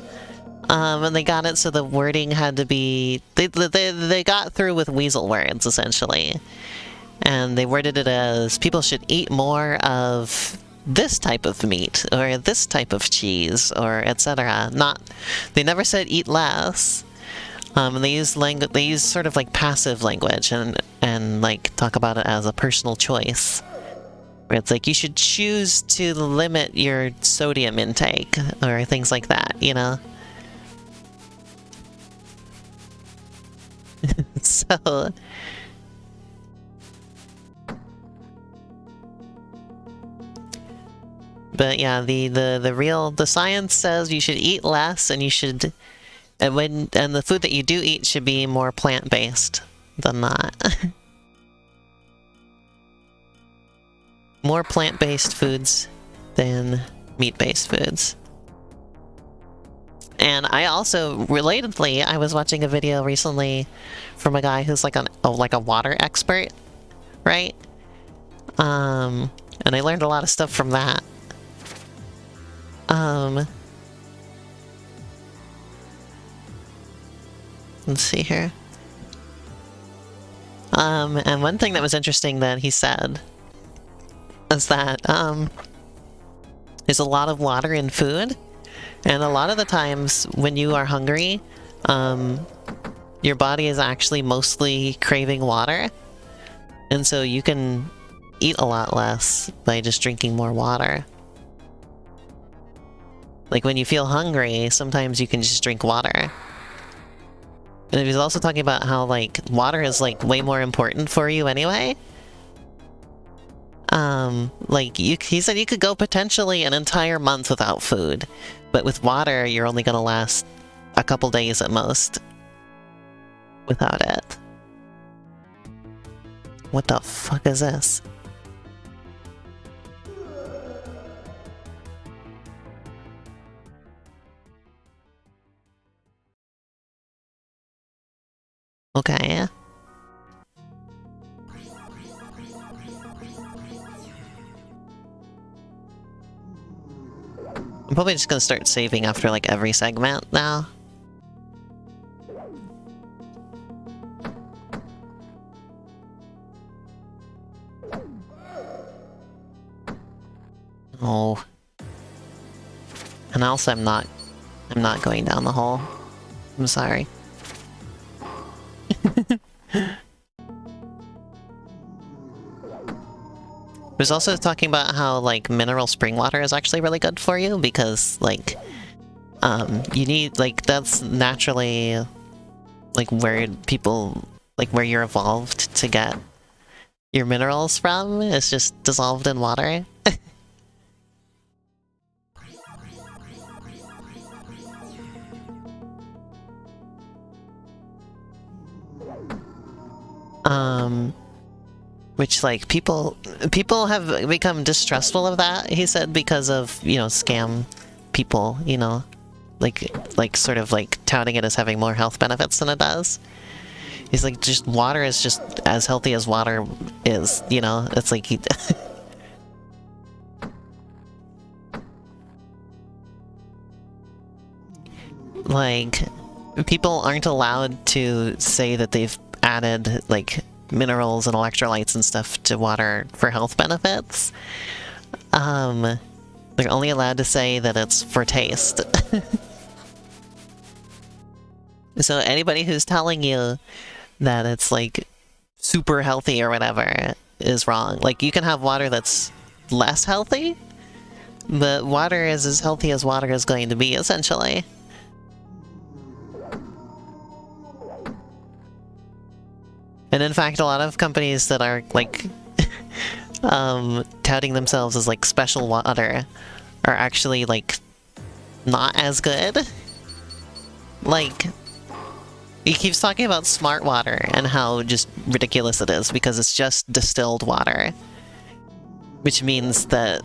Speaker 1: And they got it so the wording had to be, they got through with weasel words, essentially. And they worded it as, people should eat more of this type of meat, or this type of cheese, or etc. They never said eat less. And they use sort of like passive language and like talk about it as a personal choice. Where it's like you should choose to limit your sodium intake or things like that, you know? So but yeah, the science says you should eat less, and you should and the food that you do eat should be more plant-based than that. More plant-based foods than meat-based foods. And I also, relatedly, I was watching a video recently from a guy who's like a water expert, right? And I learned a lot of stuff from that. Let's see here. And one thing that was interesting that he said is that, there's a lot of water in food, and a lot of the times when you are hungry, your body is actually mostly craving water, and so you can eat a lot less by just drinking more water. Like when you feel hungry, sometimes you can just drink water. And he was also talking about how, like, water is, like, way more important for you anyway. Like, he said you could go potentially an entire month without food, but with water, you're only gonna last a couple days at most without it. What the fuck is this? Okay. I'm probably just gonna start saving after, like, every segment now. Oh. And also I'm not going down the hole. I'm sorry. There's also talking about how, like, mineral spring water is actually really good for you, because, like, you need, like, that's naturally, like, where people, like, where you're evolved to get your minerals from is just dissolved in water. Which, like, people have become distrustful of that, he said, because of, you know, scam people, you know, like sort of like touting it as having more health benefits than it does. He's like, just water is just as healthy as water is, you know? It's like he... like, people aren't allowed to say that they've added, like, minerals and electrolytes and stuff to water for health benefits. They're only allowed to say that it's for taste. So anybody who's telling you that it's, like, super healthy or whatever is wrong. Like, you can have water that's less healthy, but water is as healthy as water is going to be, essentially. And in fact, a lot of companies that are, like, touting themselves as, like, special water are actually, like, not as good. Like, he keeps talking about smart water and how just ridiculous it is because it's just distilled water. Which means that,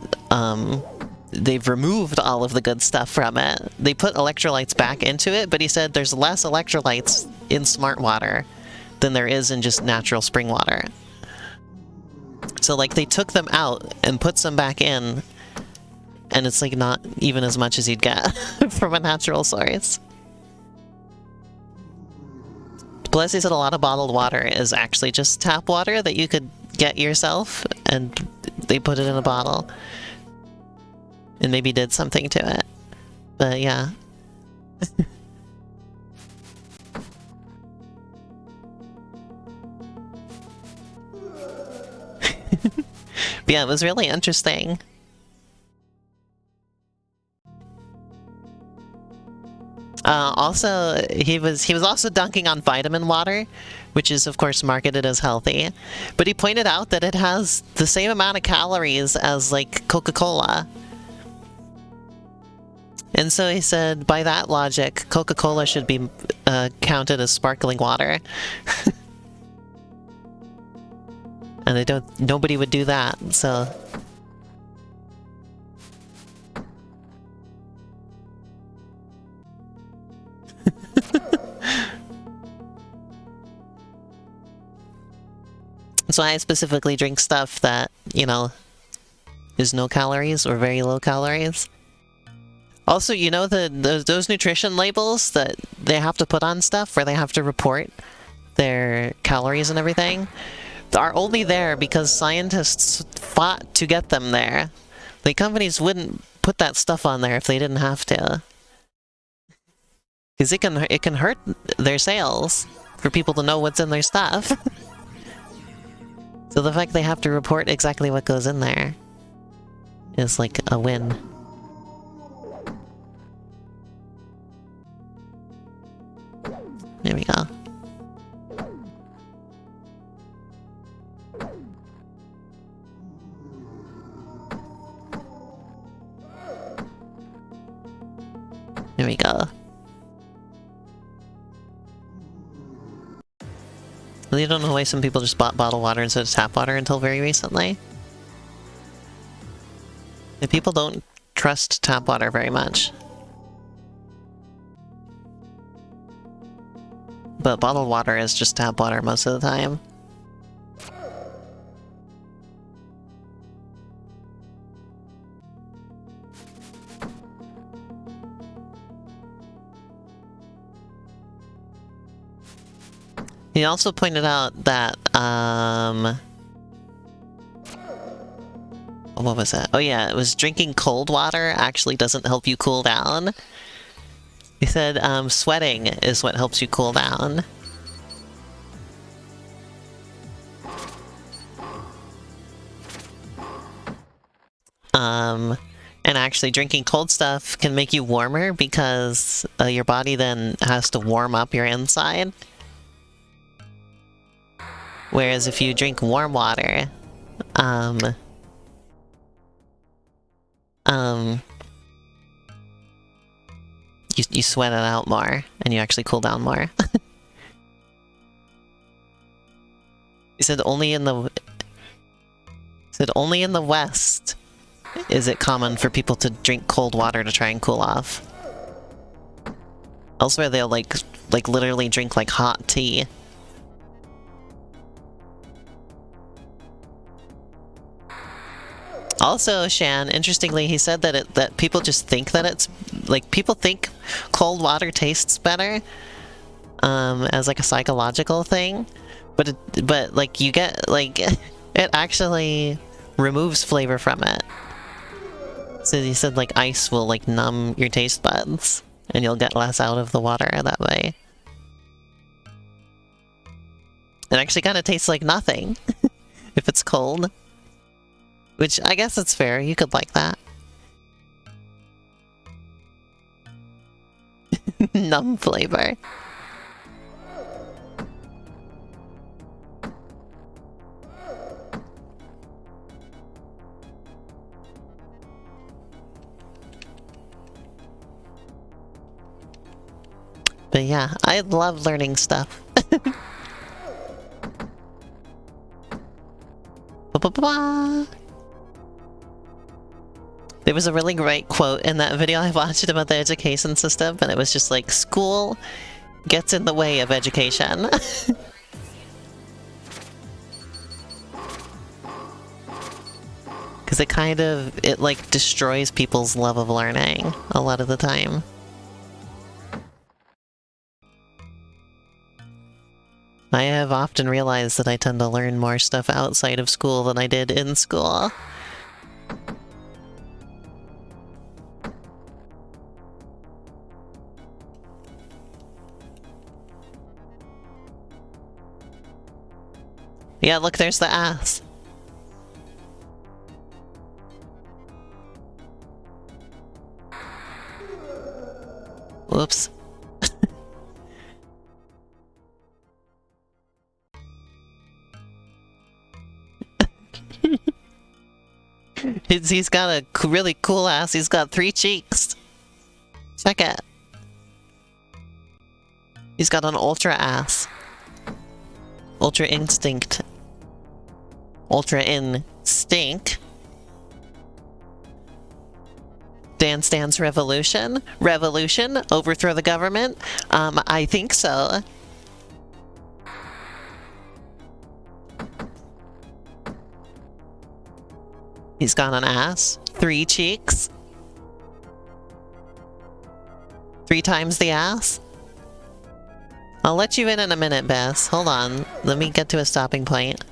Speaker 1: they've removed all of the good stuff from it. They put electrolytes back into it, but he said there's less electrolytes in smart water than there is in just natural spring water. So, like, they took them out and put some back in, and it's, like, not even as much as you'd get from a natural source. Plus, he said a lot of bottled water is actually just tap water that you could get yourself, and they put it in a bottle. And maybe did something to it. But, yeah. But yeah, it was really interesting. Also, he was also dunking on vitamin water, which is of course marketed as healthy, but he pointed out that it has the same amount of calories as, like, Coca-Cola. And so he said, by that logic, Coca-Cola should be counted as sparkling water. And nobody would do that, so... So I specifically drink stuff that, you know, is no calories or very low calories. Also, you know, those nutrition labels that they have to put on stuff where they have to report their calories and everything are only there because scientists fought to get them there. The companies wouldn't put that stuff on there if they didn't have to. Because it can hurt their sales for people to know what's in their stuff. So the fact they have to report exactly what goes in there is like a win. There we go. There we go. You don't know why some people just bought bottled water instead of tap water until very recently. And people don't trust tap water very much. But bottled water is just tap water most of the time. He also pointed out that, what was that? Oh yeah, it was drinking cold water actually doesn't help you cool down. He said, sweating is what helps you cool down. And actually drinking cold stuff can make you warmer because your body then has to warm up your inside. Whereas if you drink warm water, you sweat it out more, and you actually cool down more. He said only in the West is it common for people to drink cold water to try and cool off. Elsewhere they'll like literally drink like hot tea. Also, Shan, interestingly, he said that people just think that it's like people think cold water tastes better, as like a psychological thing, but like you get like it actually removes flavor from it. So he said like ice will like numb your taste buds, and you'll get less out of the water that way. It actually kind of tastes like nothing if it's cold. Which, I guess it's fair, you could like that. Numb flavor. But yeah, I love learning stuff. Ba-ba-ba-ba. There was a really great quote in that video I watched about the education system, and it was just like, school gets in the way of education. Because it like destroys people's love of learning a lot of the time. I have often realized that I tend to learn more stuff outside of school than I did in school. Yeah, look, there's the ass. Whoops. He's got a really cool ass. He's got 3 cheeks. Check it. He's got an ultra ass. Ultra instinct. Ultra instinct. Dance Dance Revolution? Revolution? Overthrow the government? I think so. He's got an ass. 3 cheeks. 3 times the ass. I'll let you in a minute, Bess. Hold on. Let me get to a stopping point.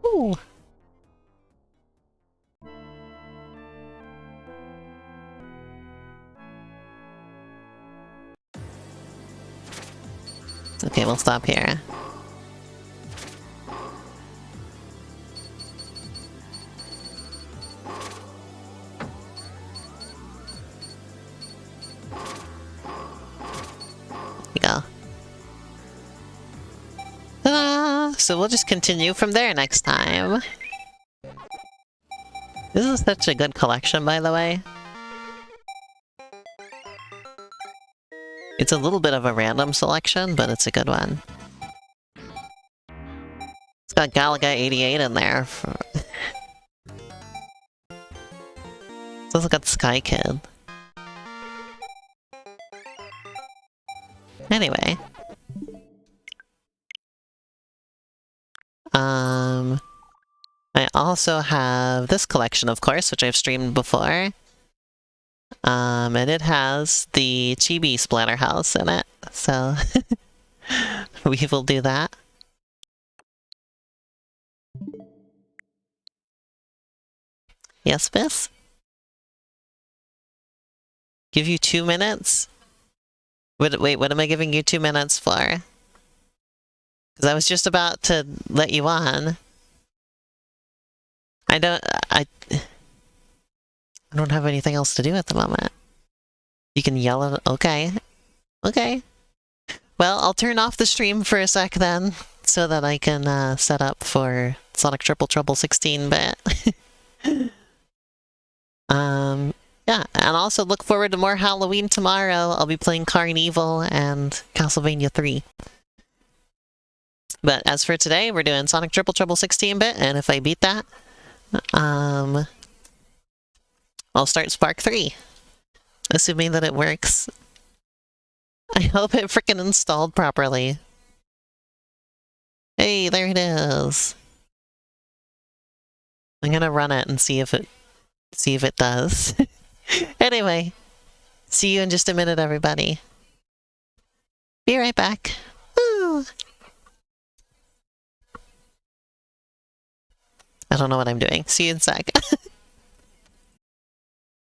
Speaker 1: Ooh. Okay, we'll stop here. Go. Ta-da! So we'll just continue from there next time. This is such a good collection, by the way. It's a little bit of a random selection, but it's a good one. It's got Galaga 88 in there. It's also got Sky Kid. Anyway. I also have this collection, of course, which I've streamed before. And it has the Chibi Splatterhouse in it, so we will do that. Yes, miss? Give you 2 minutes? Wait, what am I giving you 2 minutes for? Because I was just about to let you on. I don't have anything else to do at the moment. You can yell at... Okay. Okay. Well, I'll turn off the stream for a sec then, so that I can set up for Sonic Triple Trouble 16-bit. Yeah, and also look forward to more Halloween tomorrow. I'll be playing Carnival and Castlevania 3. But as for today, we're doing Sonic Triple Trouble 16-bit, and if I beat that, I'll start Spark 3. Assuming that it works. I hope it frickin' installed properly. Hey, there it is. I'm gonna run it and see if it does. Anyway, see you in just a minute, everybody. Be right back. Woo! I don't know what I'm doing. See you in a sec.